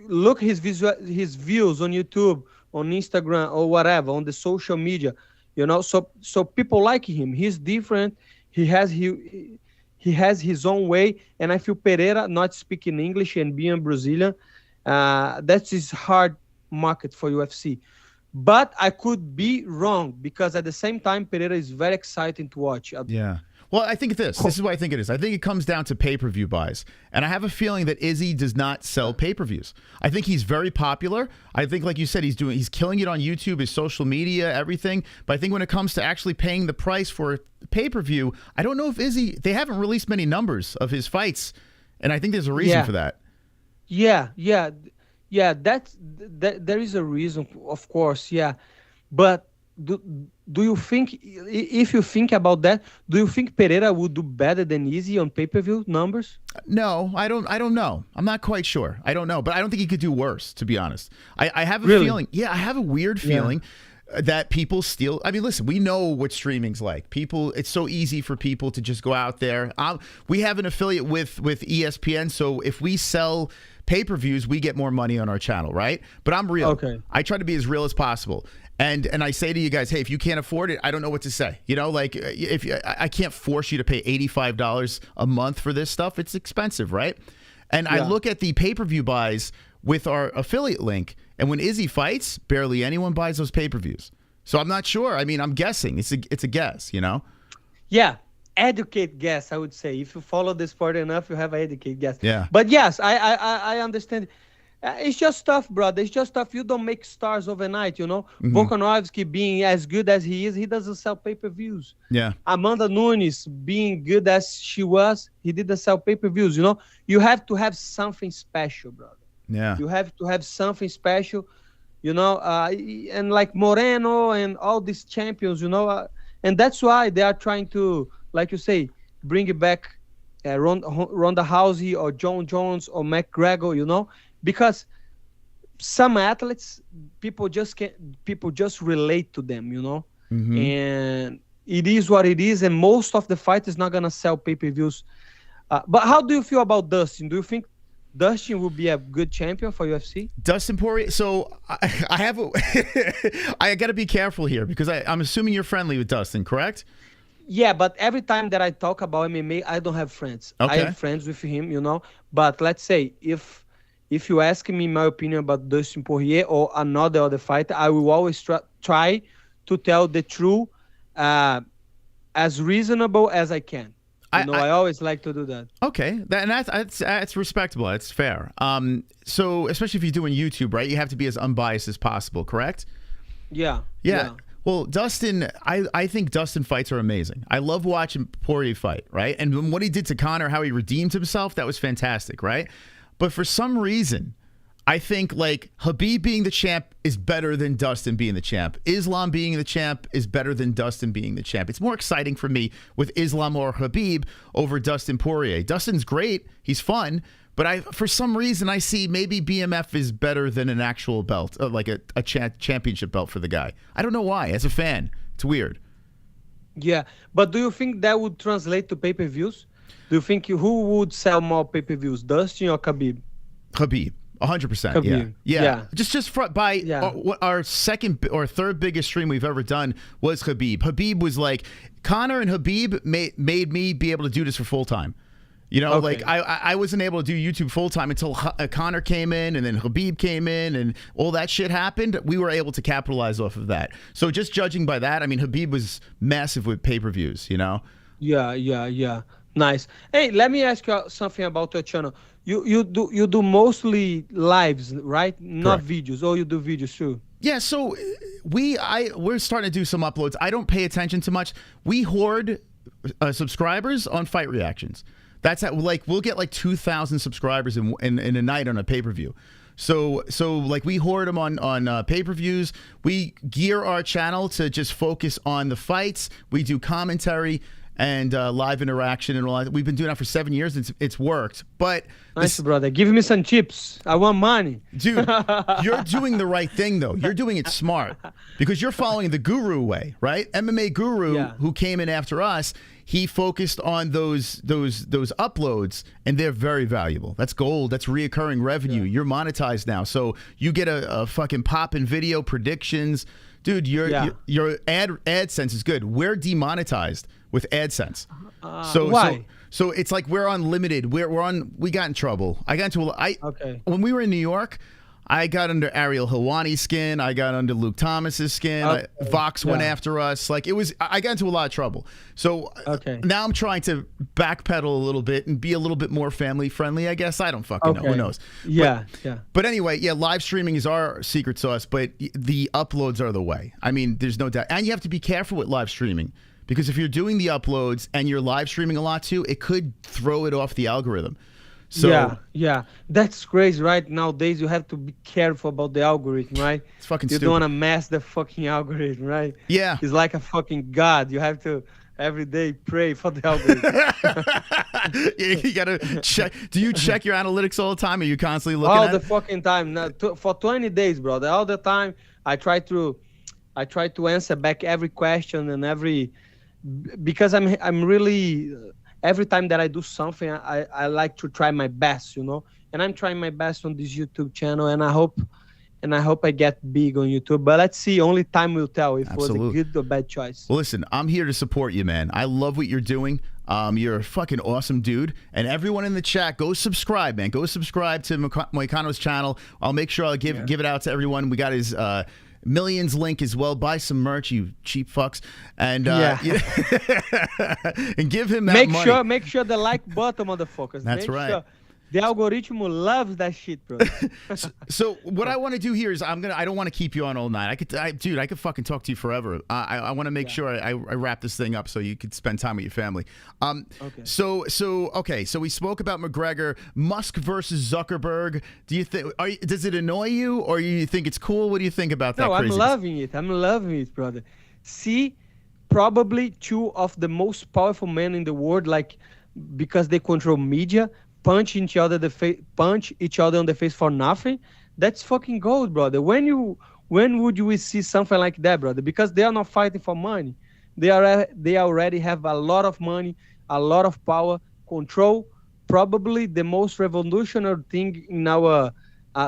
look his views on YouTube, on Instagram, or whatever, on the social media. You know, so people like him. He's different. He has his own way, and I feel Pereira not speaking English and being Brazilian, that is hard market for UFC. But I could be wrong, because at the same time, Pereira is very exciting to watch. Yeah. Well, I think this is what I think it is. I think it comes down to pay-per-view buys. And I have a feeling that Izzy does not sell pay-per-views. I think he's very popular. I think, like you said, he's killing it on YouTube, his social media, everything. But I think when it comes to actually paying the price for a pay-per-view, I don't know if Izzy, they haven't released many numbers of his fights. And I think there's a reason for that. Yeah. There is a reason, of course. Yeah. But do you think, if you think about that, do you think Pereira would do better than Izzy on pay-per-view numbers? No, I don't know. I'm not quite sure. I don't know, but I don't think he could do worse, to be honest. I have a feeling. Yeah, I have a weird feeling that people steal. I mean, listen, we know what streaming's like. It's so easy for people to just go out there. We have an affiliate with ESPN, so if we sell pay-per-views, we get more money on our channel, right? But I'm real. Okay. I try to be as real as possible. And I say to you guys, hey, if you can't afford it, I don't know what to say. You know, like, I can't force you to pay $85 a month for this stuff. It's expensive, right? And I look at the pay-per-view buys with our affiliate link, and when Izzy fights, barely anyone buys those pay-per-views. So I'm not sure. I mean, I'm guessing. It's a guess, you know? Yeah. Educate guess, I would say. If you follow the sport enough, you have an educate guess. Yeah. But yes, I understand. It's just tough, brother. It's just tough. You don't make stars overnight, you know. Volkanovski being as good as he is, he doesn't sell pay-per-views. Yeah. Amanda Nunes being good as she was, he didn't sell pay-per-views, you know. You have to have something special, brother. Yeah. You have to have something special, you know. And like Moreno and all these champions, you know. And that's why they are trying to, like you say, bring it back Ronda Rousey or John Jones or McGregor, you know. Because some athletes, people just relate to them, you know, and it is what it is. And most of the fight is not gonna sell pay-per-views. But how do you feel about Dustin? Do you think Dustin would be a good champion for UFC? Dustin Poirier. So I have I got to be careful here, because I'm assuming you're friendly with Dustin, correct? Yeah, but every time that I talk about MMA, I don't have friends. Okay. I have friends with him, you know. But let's say if you ask me my opinion about Dustin Poirier or another other fighter, I will always try to tell the truth as reasonable as I can. I always like to do that. Okay, that's respectable. That's fair. So especially if you're doing YouTube, right? You have to be as unbiased as possible, correct? Yeah. Well, Dustin, I think Dustin fights are amazing. I love watching Poirier fight, right? And what he did to Conor, how he redeemed himself, that was fantastic, right? But for some reason, I think like Khabib being the champ is better than Dustin being the champ. Islam being the champ is better than Dustin being the champ. It's more exciting for me with Islam or Khabib over Dustin Poirier. Dustin's great. He's fun. But for some reason, I see maybe BMF is better than an actual belt, like a championship belt for the guy. I don't know why. As a fan, it's weird. Yeah. But do you think that would translate to pay-per-views? Do you think who would sell more pay-per-views, Dustin or Khabib? Khabib, 100%. Yeah. Just our second or third biggest stream we've ever done was Khabib. Khabib was like, Conor and Khabib made me be able to do this for full time. You know, like I wasn't able to do YouTube full time until Conor came in, and then Khabib came in, and all that shit happened. We were able to capitalize off of that. So just judging by that, I mean, Khabib was massive with pay-per-views. You know. Yeah. Nice. Hey, let me ask you something about your channel. You do mostly lives, right? Not videos. Or you do videos too? Yeah. So we're starting to do some uploads. I don't pay attention to much. We hoard subscribers on fight reactions. That's like we'll get like 2,000 subscribers in a night on a pay-per-view. So like we hoard them on pay-per-views. We gear our channel to just focus on the fights. We do commentary. and live interaction and all that. We've been doing that for 7 years. It's worked. But nice, brother. Give me some chips. I want money. Dude, you're doing the right thing, though. You're doing it smart because you're following the guru way, right? MMA Guru, who came in after us, he focused on those uploads, and they're very valuable. That's gold. That's reoccurring revenue. You're monetized now, so you get a fucking pop in video predictions. Dude, your AdSense is good. We're demonetized with AdSense. Why? So it's like we're unlimited. We got in trouble. I got into when we were in New York, I got under Ariel Helwani's skin. I got under Luke Thomas's skin. Vox went after us. Like I got into a lot of trouble. So now I'm trying to backpedal a little bit and be a little bit more family friendly, I guess. I don't fucking know. Who knows? But anyway, live streaming is our secret sauce, but the uploads are the way. I mean, there's no doubt. And you have to be careful with live streaming. Because if you're doing the uploads and you're live streaming a lot too, it could throw it off the algorithm. So that's crazy, right? Nowadays you have to be careful about the algorithm, right? It's fucking stupid. You don't want to mess the fucking algorithm, right? Yeah. It's like a fucking god. You have to every day pray for the algorithm. You gotta check. Do you check your analytics all the time? Are you constantly looking all the fucking time? For 20 days, brother. All the time. I try to answer back every question and every, because I'm really every time that I do something, I like to try my best, and I'm trying my best on this YouTube channel, and I hope I get big on YouTube. But let's see, only time will tell if it was a good or bad choice. Well, listen, I'm here to support you, man. I love what you're doing. You're a fucking awesome dude. And everyone in the chat, go subscribe, man. Go subscribe to Moicano's channel. I'll make sure I'll give it out to everyone. We got his Millions link as well. Buy some merch, you cheap fucks, and and give him that money. Make sure the like button, motherfuckers. That's right. Sure. The algorithm loves that shit, bro. So what I want to do here is I don't want to keep you on all night. Dude, I could fucking talk to you forever. I want to make sure I wrap this thing up so you could spend time with your family. So we spoke about McGregor, Musk versus Zuckerberg. Do you think does it annoy you, or you think it's cool? What do you think about that? No, I'm loving it. I'm loving it, brother. See, probably two of the most powerful men in the world, like because they control media, punch each other on the face for nothing. That's fucking gold, brother. When would you see something like that, brother? Because they are not fighting for money. They already have a lot of money, a lot of power, control. Probably the most revolutionary thing in our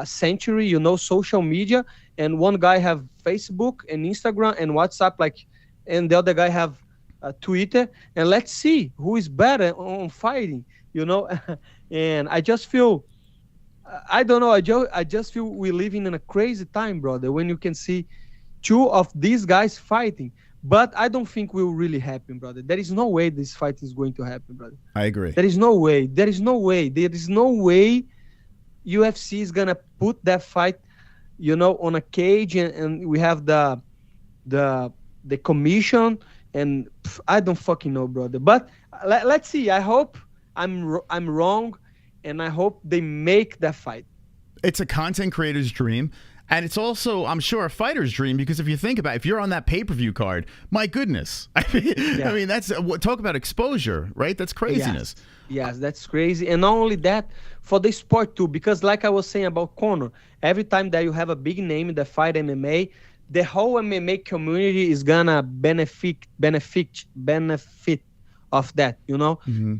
century, social media. And one guy have Facebook and Instagram and WhatsApp, and the other guy have Twitter. And let's see who is better on fighting. And I just feel, I don't know, I just feel we're living in a crazy time, brother, when you can see two of these guys fighting. But I don't think will really happen, brother. There is no way this fight is going to happen, brother. I agree. There is no way. There is no way. There is no way UFC is going to put that fight, on a cage, and we have the commission, and I don't fucking know, brother. But let's see. I hope I'm wrong, and I hope they make that fight. It's a content creator's dream, and it's also, I'm sure, a fighter's dream, because if you think about it, if you're on that pay-per-view card, my goodness. I mean, that's talk about exposure, right? That's craziness. Yes, that's crazy. And not only that, for the sport too, because like I was saying about Conor, every time that you have a big name in the fight MMA, the whole MMA community is gonna benefit of that,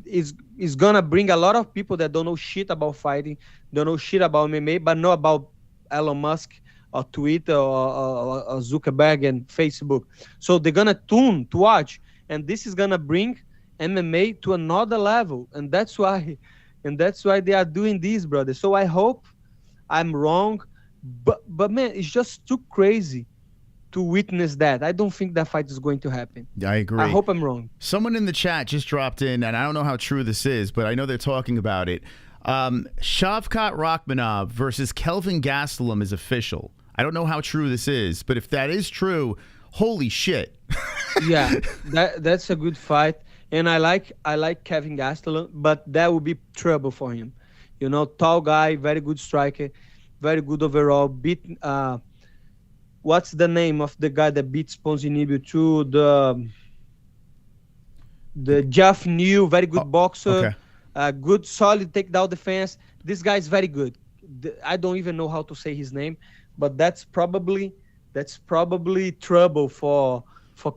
It's gonna bring a lot of people that don't know shit about fighting, don't know shit about MMA, but know about Elon Musk or Twitter or Zuckerberg and Facebook. So they're gonna tune to watch, and this is gonna bring MMA to another level, and that's why they are doing this, brother. So I hope I'm wrong, but man, it's just too crazy to witness that. I don't think that fight is going to happen. I agree. I hope I'm wrong. Someone in the chat just dropped in, and I don't know how true this is, but I know they're talking about it. Shavkat Rakhmonov versus Kelvin Gastelum is official. I don't know how true this is, but if that is true, holy shit. Yeah, that's a good fight, and I like Kelvin Gastelum, but that would be trouble for him. Tall guy, very good striker, very good overall. Beat what's the name of the guy that beat Ponzinibbio to the Jeff New, very good boxer, okay. good solid takedown defense. This guy is very good. I don't even know how to say his name, but that's probably trouble for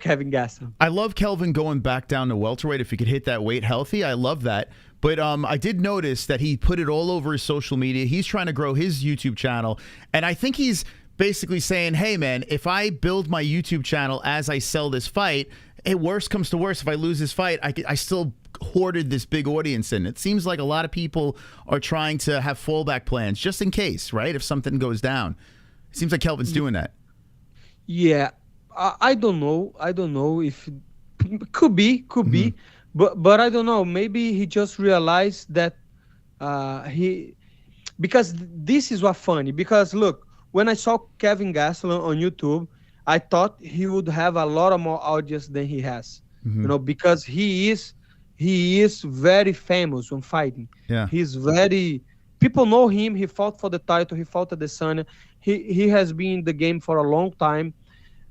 Kelvin Gastelum. I love Kelvin going back down to welterweight if he could hit that weight healthy. I love that. But I did notice that he put it all over his social media. He's trying to grow his YouTube channel, and I think he's basically saying, hey, man, if I build my YouTube channel as I sell this fight, hey, worst comes to worst, if I lose this fight, I still hoarded this big audience in. It seems like a lot of people are trying to have fallback plans just in case, right, if something goes down. It seems like Kelvin's doing that. Yeah, I don't know. I don't know if could be, but I don't know. Maybe he just realized that because this is what funny. Because look, when I saw Kelvin Gastelum on YouTube, I thought he would have a lot of more audience than he has. You know, because he is very famous when fighting. Yeah, he's very. People know him. He fought for the title. He fought at the Sun. He has been in the game for a long time.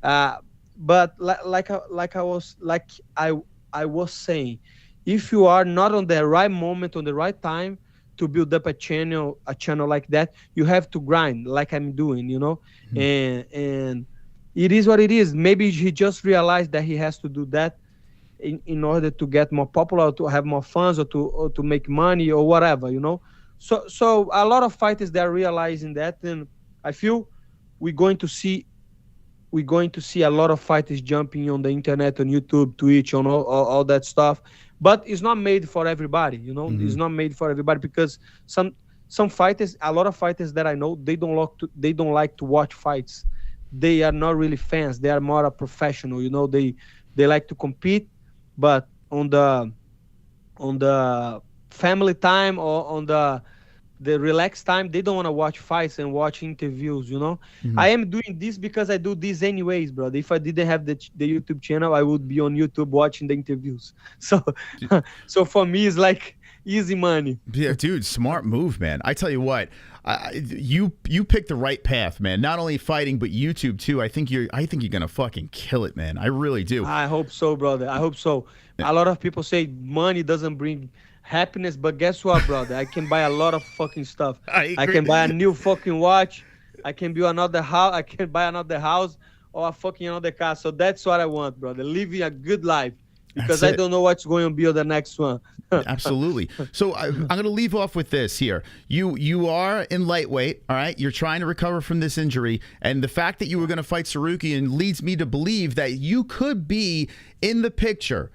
But like I was saying, if you are not on the right moment, on the right time to build up a channel like that, you have to grind like I'm doing, you know. And it is what it is. Maybe he just realized that he has to do that in order to get more popular, or to have more fans, or to make money or whatever, you know. So a lot of fighters, they're realizing that, and I feel we're going to see a lot of fighters jumping on the internet, on YouTube, Twitch, on all that stuff. But it's not made for everybody, you know. It's not made for everybody, because some fighters, a lot of fighters that I know, they don't like to watch fights. They are not really fans. They are more a professional, you know. They like to compete, but on the family time, or on the relaxed time, they don't want to watch fights and watch interviews, you know. I am doing this because I do this anyways, brother. If I didn't have the YouTube channel, I would be on YouTube watching the interviews. So so for me, it's like easy money. Yeah, dude, smart move, man. I tell you what, you picked the right path, man. Not only fighting, but YouTube too. I think you're gonna fucking kill it, man. I really do. I hope so, brother. I hope so. A lot of people say money doesn't bring happiness, but guess what, brother? I can buy a lot of fucking stuff. I can buy a new fucking watch. I can build another house. I can buy another house, or a fucking another car. So that's what I want, brother. Living a good life, because I don't know what's going to be on the next one. Absolutely. So I'm going to leave off with this here. You are in lightweight, all right? You're trying to recover from this injury, and the fact that you were going to fight Sarukian leads me to believe that you could be in the picture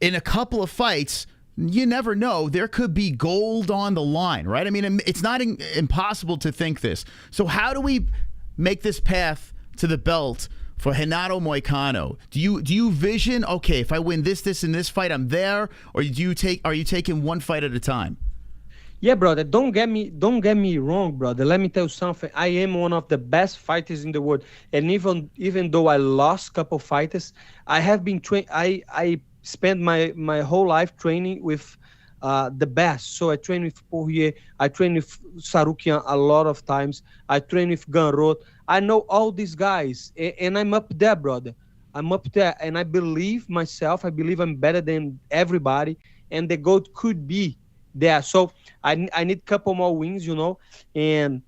in a couple of fights. You never know. There could be gold on the line, right? I mean, it's not impossible to think this. So how do we make this path to the belt for Renato Moicano? Do you vision, okay, if I win this, and this fight, I'm there? Or are you taking one fight at a time? Yeah, brother. Don't get me wrong, brother. Let me tell you something. I am one of the best fighters in the world, and even though I lost a couple fighters, I have been trained. I spent my whole life training with the best. So I train with Poirier, I train with Sarukian a lot of times, I train with Ganrot. I know all these guys, and I'm up there, brother. I'm up there, and I believe myself. I believe I'm better than everybody, and the gold could be there. So I need a couple more wins, you know, and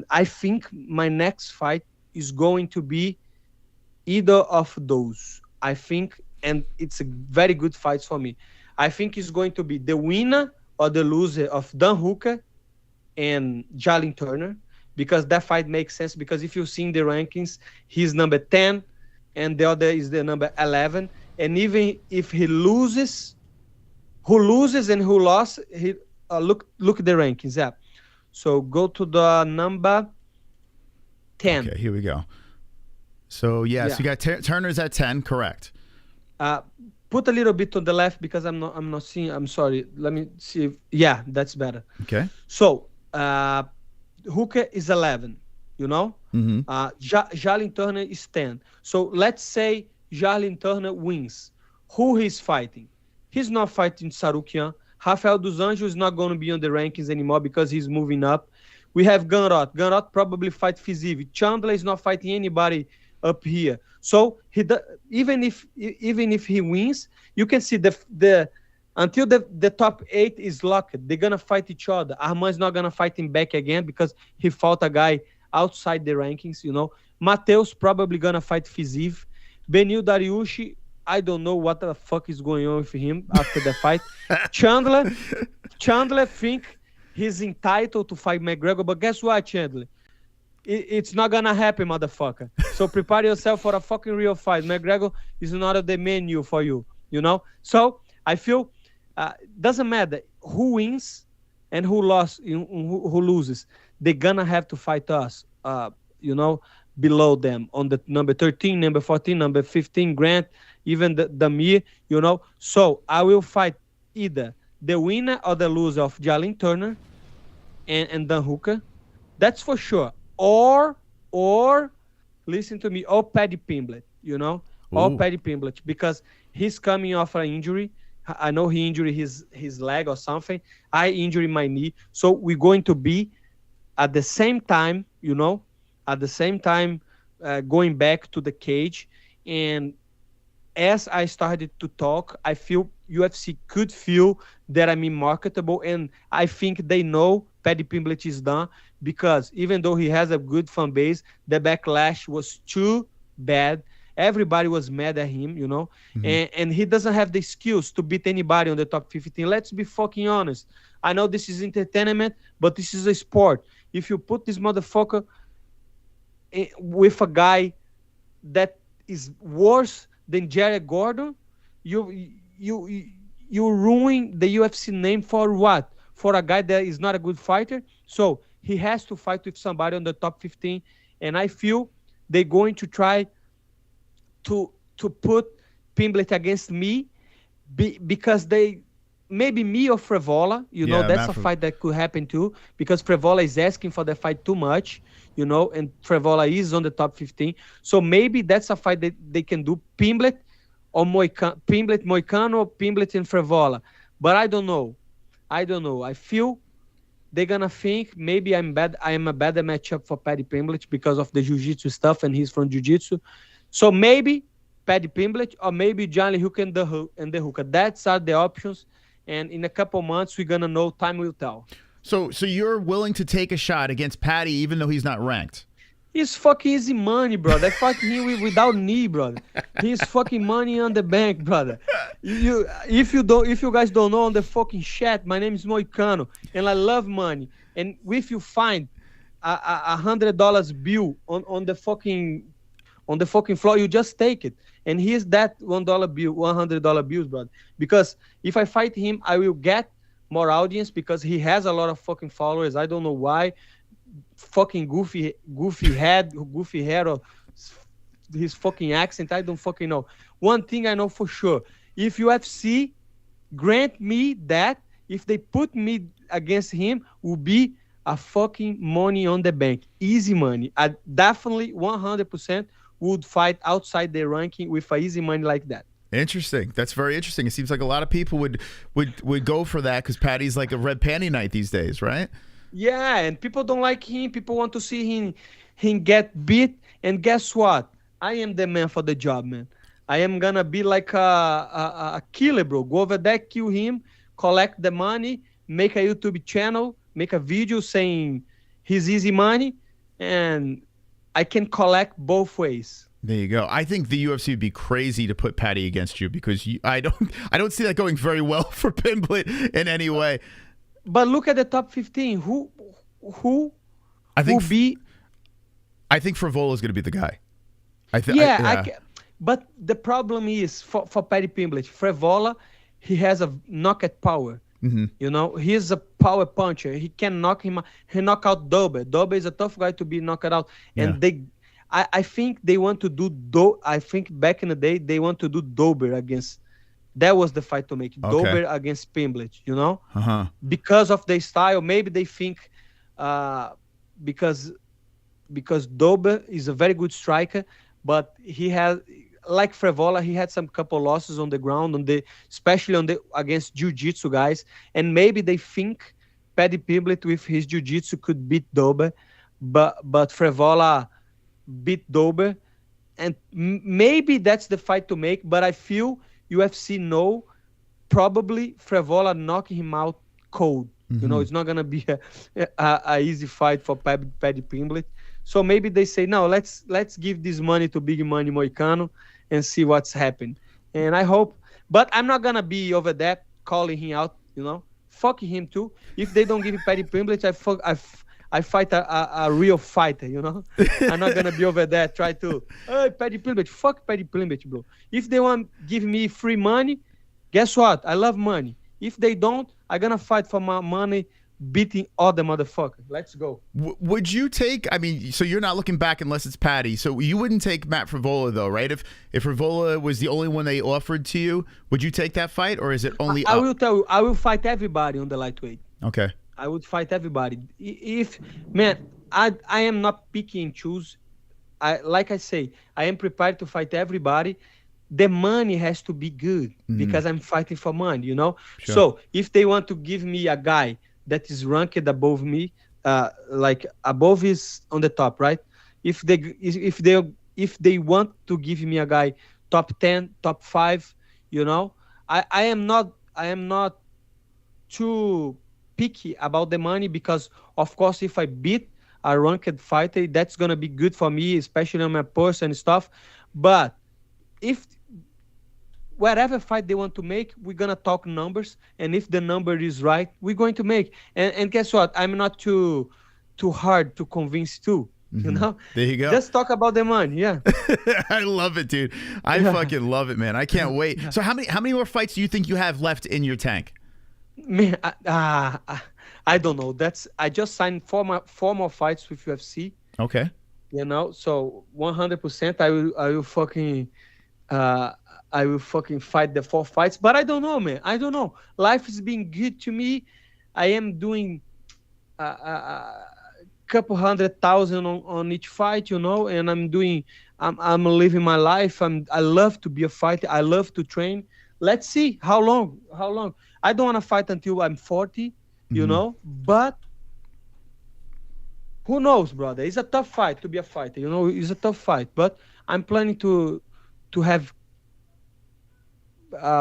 I think my next fight is going to be either of those. I think. And it's a very good fight for me. I think it's going to be the winner or the loser of Dan Hooker and Jalin Turner, because that fight makes sense. Because if you see in the rankings, he's number 10 and the other is the number 11. And even if he loses, who loses and who lost, he look at the rankings. Yeah. So go to the number 10. Okay, here we go. So so you got Turner's at 10, correct? Put a little bit to the left, because I'm not seeing. I'm sorry. Let me see. Yeah, that's better. Okay. So Hooker is 11. You know. Jalin Turner is 10. So let's say Jalin Turner wins. Who he's fighting? He's not fighting Sarukian. Rafael dos Anjos is not going to be on the rankings anymore because he's moving up. We have Ganrot. Ganrot probably fight Fiziev. Chandler is not fighting anybody up here. So even if he wins, you can see until the top 8 is locked, they're gonna fight each other. Arman's not gonna fight him back again because he fought a guy outside the rankings, you know. Mateus probably gonna fight Fiziev. Benil Dariush, I don't know what the fuck is going on with him after the fight. Chandler think he's entitled to fight McGregor, but guess what, Chandler? It's not gonna happen, motherfucker. So prepare yourself for a fucking real fight. McGregor is not on the menu for you, you know. So I feel doesn't matter who wins and who loses. They're gonna have to fight us, you know, below them on the number 13, number 14, number 15, Grant, even the me, you know. So I will fight either the winner or the loser of Jalin Turner and Dan Hooker. That's for sure. Or listen to me, or Paddy Pimblett, you know, or Paddy Pimblett, because he's coming off an injury. I know he injured his leg or something. I injured my knee. So we're going to be at the same time, you know, going back to the cage. And as I started to talk, I feel UFC could feel that I'm marketable, and I think they know Paddy Pimblett is done, because even though he has a good fan base, the backlash was too bad. Everybody was mad at him, you know, and he doesn't have the skills to beat anybody on the top 15. Let's be fucking honest. I know this is entertainment, but this is a sport. If you put this motherfucker with a guy that is worse than Jared Gordon, you ruin the UFC name for what? For a guy that is not a good fighter. So he has to fight with somebody on the top 15, and I feel they're going to try to put Pimblett against me, because maybe me or Frevola, you know, that's a fight that could happen too, because Frevola is asking for the fight too much, you know, and Frevola is on the top 15. So maybe that's a fight that they can do, Pimblett or Moicano, Pimblett and Frevola. But I don't know. I feel they're gonna think maybe I am a better matchup for Paddy Pimblett because of the jiu-jitsu stuff, and he's from jiu-jitsu. So maybe Paddy Pimblett, or maybe Johnny Hook and the Hooker. That's are the options. And in a couple months, we're going to know. Time will tell. So you're willing to take a shot against Paddy even though he's not ranked? He's fucking easy money, brother. I fought him without knee, brother. He's fucking money on the bank, brother. If you guys don't know, on the fucking chat, my name is Moicano, and I love money. And if you find a $100 bill on the fucking floor, you just take it. And here's that $1 bill, $100 bills, brother. Because if I fight him, I will get more audience, because he has a lot of fucking followers. I don't know why. Fucking goofy hair, or his fucking accent, I don't fucking know. One thing I know for sure, if UFC grant me that, if they put me against him, will be a fucking money on the bank, easy money. I definitely 100% would fight outside the ranking with a easy money like that. Interesting. That's very interesting. It seems like a lot of people would go for that, because Paddy's like a red panty night these days, right? Yeah, and people don't like him. People want to see him get beat. And guess what? I am the man for the job, man. I am gonna be like a killer, bro. Go over there, kill him, collect the money, make a YouTube channel, make a video saying he's easy money, and I can collect both ways. There you go. I think the UFC would be crazy to put Paddy against you, because I don't see that going very well for Pimblett in any way. But look at the top 15. Who I think will be? I think Frevola is going to be the guy. But the problem is for Paddy Pimblett, Frevola, he has a knockout power. Mm-hmm. You know, he's a power puncher. He can knock him. He knock out Dober. Dober is a tough guy to be knocked out. And I think they want to do. I think back in the day they want to do Dober against. That was the fight to make. Okay. Dober against Pimblett. You know, because of their style. Maybe they think because Dober is a very good striker, but he has, like Frevola, he had some couple losses on the ground, especially against jiu-jitsu guys, and maybe they think Paddy Pimblett with his jiu-jitsu could beat Dober, but Frevola beat Dober, and maybe that's the fight to make. But I feel UFC know probably Frevola knocking him out cold. You know, it's not gonna be a easy fight for Paddy Pimblett. So maybe they say, no, let's give this money to Big Money Moicano and see what's happening. And I hope, but I'm not gonna be over there calling him out. You know, fuck him too. If they don't give me Paddy Pimblett, I fight a real fighter. You know, I'm not gonna be over there try to, hey, Paddy Pimblett, fuck Paddy Pimblett, bro. If they want give me free money, guess what? I love money. If they don't, I'm gonna fight for my money, beating other motherfuckers. Let's go. Would you take, I mean, so you're not looking back unless it's Paddy, so you wouldn't take Matt Frevola though, right? If Frevola was the only one they offered to you, would you take that fight, or is it only I will tell you, I will fight everybody on the lightweight. Okay. I would fight everybody. Man, I am not picky and choose. Like I say, I am prepared to fight everybody. The money has to be good because I'm fighting for money, you know? Sure. So if they want to give me a guy that is ranked above me, like above is on the top, right? If they want to give me a guy top 10, top 5, you know, I am not too picky about the money because of course if I beat a ranked fighter, that's gonna be good for me, especially on my purse and stuff. But if whatever fight they want to make, we're gonna talk numbers, and if the number is right, we're going to make. And guess what? I'm not too hard to convince too. You know? There you go. Just talk about the money, yeah. I love it, dude. I fucking love it, man. I can't wait. So how many more fights do you think you have left in your tank? Man, I don't know. I just signed four more fights with UFC. Okay. You know, so 100% I will fucking fight the 4 fights. But I don't know, man. I don't know. Life is being good to me. I am doing a couple 100,000 on each fight, you know, and I'm living my life. I love to be a fighter. I love to train. Let's see how long. I don't want to fight until I'm 40, you know, but who knows, brother? It's a tough fight to be a fighter, you know. It's a tough fight, but I'm planning to have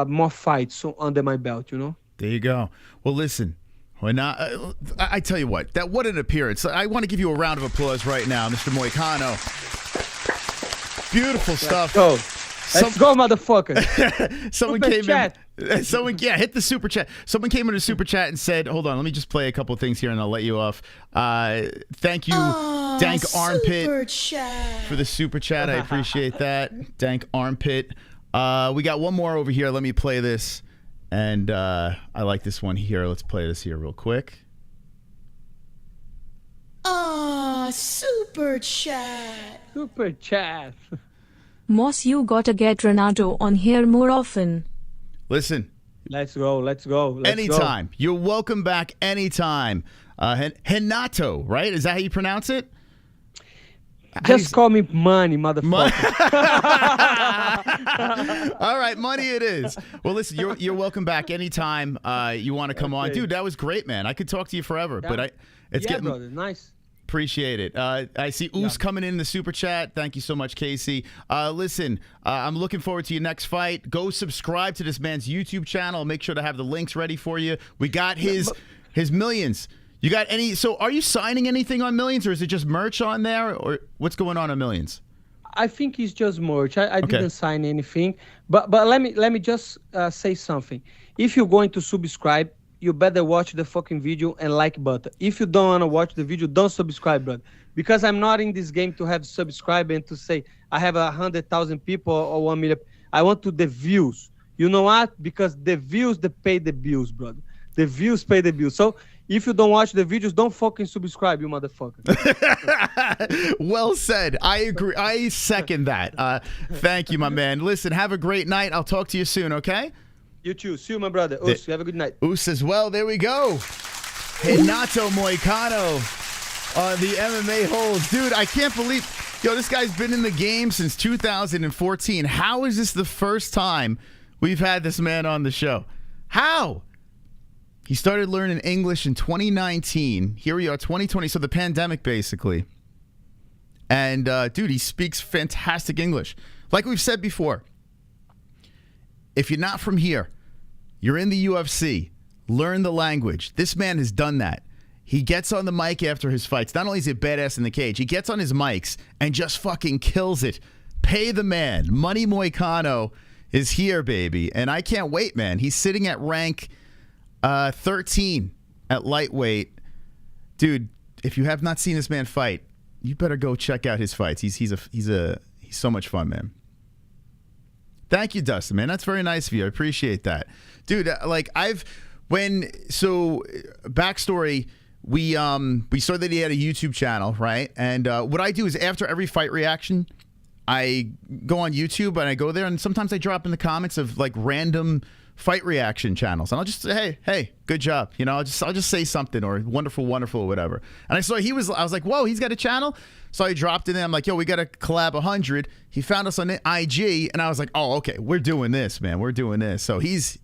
more fights under my belt, you know. There you go. Well, listen, I tell you what an appearance. I want to give you a round of applause right now, Mr. Moicano. Beautiful stuff. Let's go, motherfucker. Someone super came chat. in. Hit the super chat. Someone came in a super chat and said, hold on, let me just play a couple of things here and I'll let you off. Thank you, Dank Armpit, for the super chat. I appreciate that. Dank Armpit. We got one more over here. Let me play this. And I like this one here. Let's play this here real quick. Super chat. Super chat. Moss, you gotta get Renato on here more often. Listen. Let's go. Anytime. You're welcome back anytime. Renato, right? Is that how you pronounce it? Just call me Money, motherfucker. All right, Money it is. Well, listen, you're welcome back anytime you want to come on. Dude, that was great, man. I could talk to you forever, but it's getting... brother, nice. Appreciate it. I see Oos coming in the super chat. Thank you so much, Casey. Listen, I'm looking forward to your next fight. Go subscribe to this man's YouTube channel. Make sure to have the links ready for you. We got his Millions. You got any? So are you signing anything on Millions, or is it just merch on there, or what's going on Millions? I think it's just merch. I didn't sign anything, but let me just say something. If you're going to subscribe, you better watch the fucking video and like button. If you don't want to watch the video, don't subscribe, brother. Because I'm not in this game to have subscribe and to say I have 100,000 people or 1 million. I want the views. You know what? Because the views, they pay the bills, brother. The views pay the bills. So if you don't watch the videos, don't fucking subscribe, you motherfucker. Well said. I agree. I second that. Thank you, my man. Listen, have a great night. I'll talk to you soon, okay? You too. See you, my brother. Oos, have a good night. Oos as well. There we go. Renato Moicano on the MMA-Holes. Dude, I can't believe... Yo, this guy's been in the game since 2014. How is this the first time we've had this man on the show? How? He started learning English in 2019. Here we are, 2020. So the pandemic, basically. And, dude, he speaks fantastic English. Like we've said before, if you're not from here, you're in the UFC, learn the language. This man has done that. He gets on the mic after his fights. Not only is he a badass in the cage, he gets on his mics and just fucking kills it. Pay the man. Money Moicano is here, baby. And I can't wait, man. He's sitting at rank 13 at lightweight. Dude, if you have not seen this man fight, you better go check out his fights. He's so much fun, man. Thank you, Dustin, man. That's very nice of you. I appreciate that. Dude, backstory, we saw that he had a YouTube channel, right? And what I do is after every fight reaction, I go on YouTube and I go there, and sometimes I drop in the comments of like random fight reaction channels, and I'll just say, hey, good job, you know. I'll just say something, or wonderful, or whatever. And I saw I was like, whoa, he's got a channel. So I dropped in there. I'm like, yo, we got to collab 100. He found us on IG, and I was like, oh, okay, we're doing this, man. We're doing this. So he's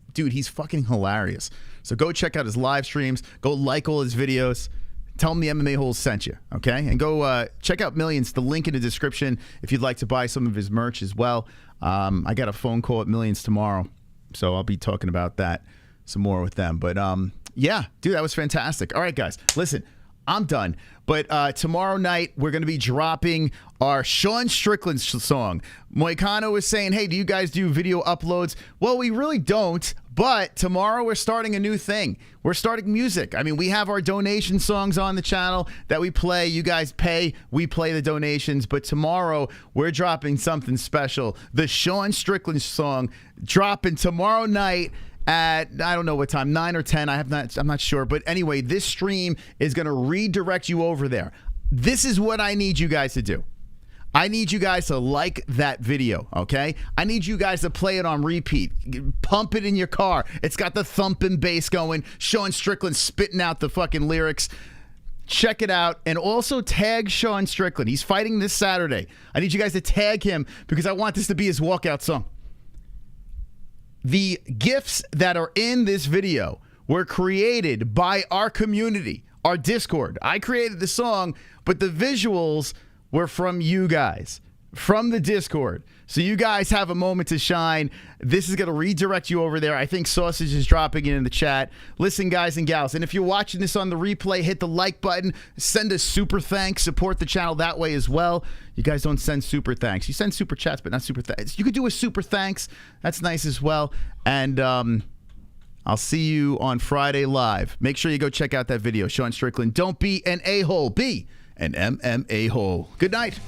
fucking hilarious. So go check out his live streams. Go like all his videos. Tell him the MMA-Holes sent you, okay? And go check out Millions. The link in the description if you'd like to buy some of his merch as well. I got a phone call at Millions tomorrow, so I'll be talking about that some more with them. But yeah, dude, that was fantastic. All right, guys, listen, I'm done. But tomorrow night, we're going to be dropping our Sean Strickland song. Moicano was saying, hey, do you guys do video uploads? Well, we really don't. But tomorrow we're starting a new thing. We're starting music. I mean, we have our donation songs on the channel that we play. You guys pay. We play the donations. But tomorrow we're dropping something special. The Sean Strickland song dropping tomorrow night at, I don't know what time, 9 or 10. I'm not sure. But anyway, this stream is going to redirect you over there. This is what I need you guys to do. I need you guys to like that video, okay? I need you guys to play it on repeat. Pump it in your car. It's got the thumping bass going. Sean Strickland spitting out the fucking lyrics. Check it out. And also tag Sean Strickland. He's fighting this Saturday. I need you guys to tag him because I want this to be his walkout song. The GIFs that are in this video were created by our community, our Discord. I created the song, but the visuals were from you guys, from the Discord. So you guys have a moment to shine. This is going to redirect you over there. I think Sausage is dropping it in the chat. Listen, guys and gals, and if you're watching this on the replay, hit the like button. Send a super thanks. Support the channel that way as well. You guys don't send super thanks. You send super chats, but not super thanks. You could do a super thanks. That's nice as well. And I'll see you on Friday live. Make sure you go check out that video. Sean Strickland, don't be an a-hole. Be an MMA hole. Good night.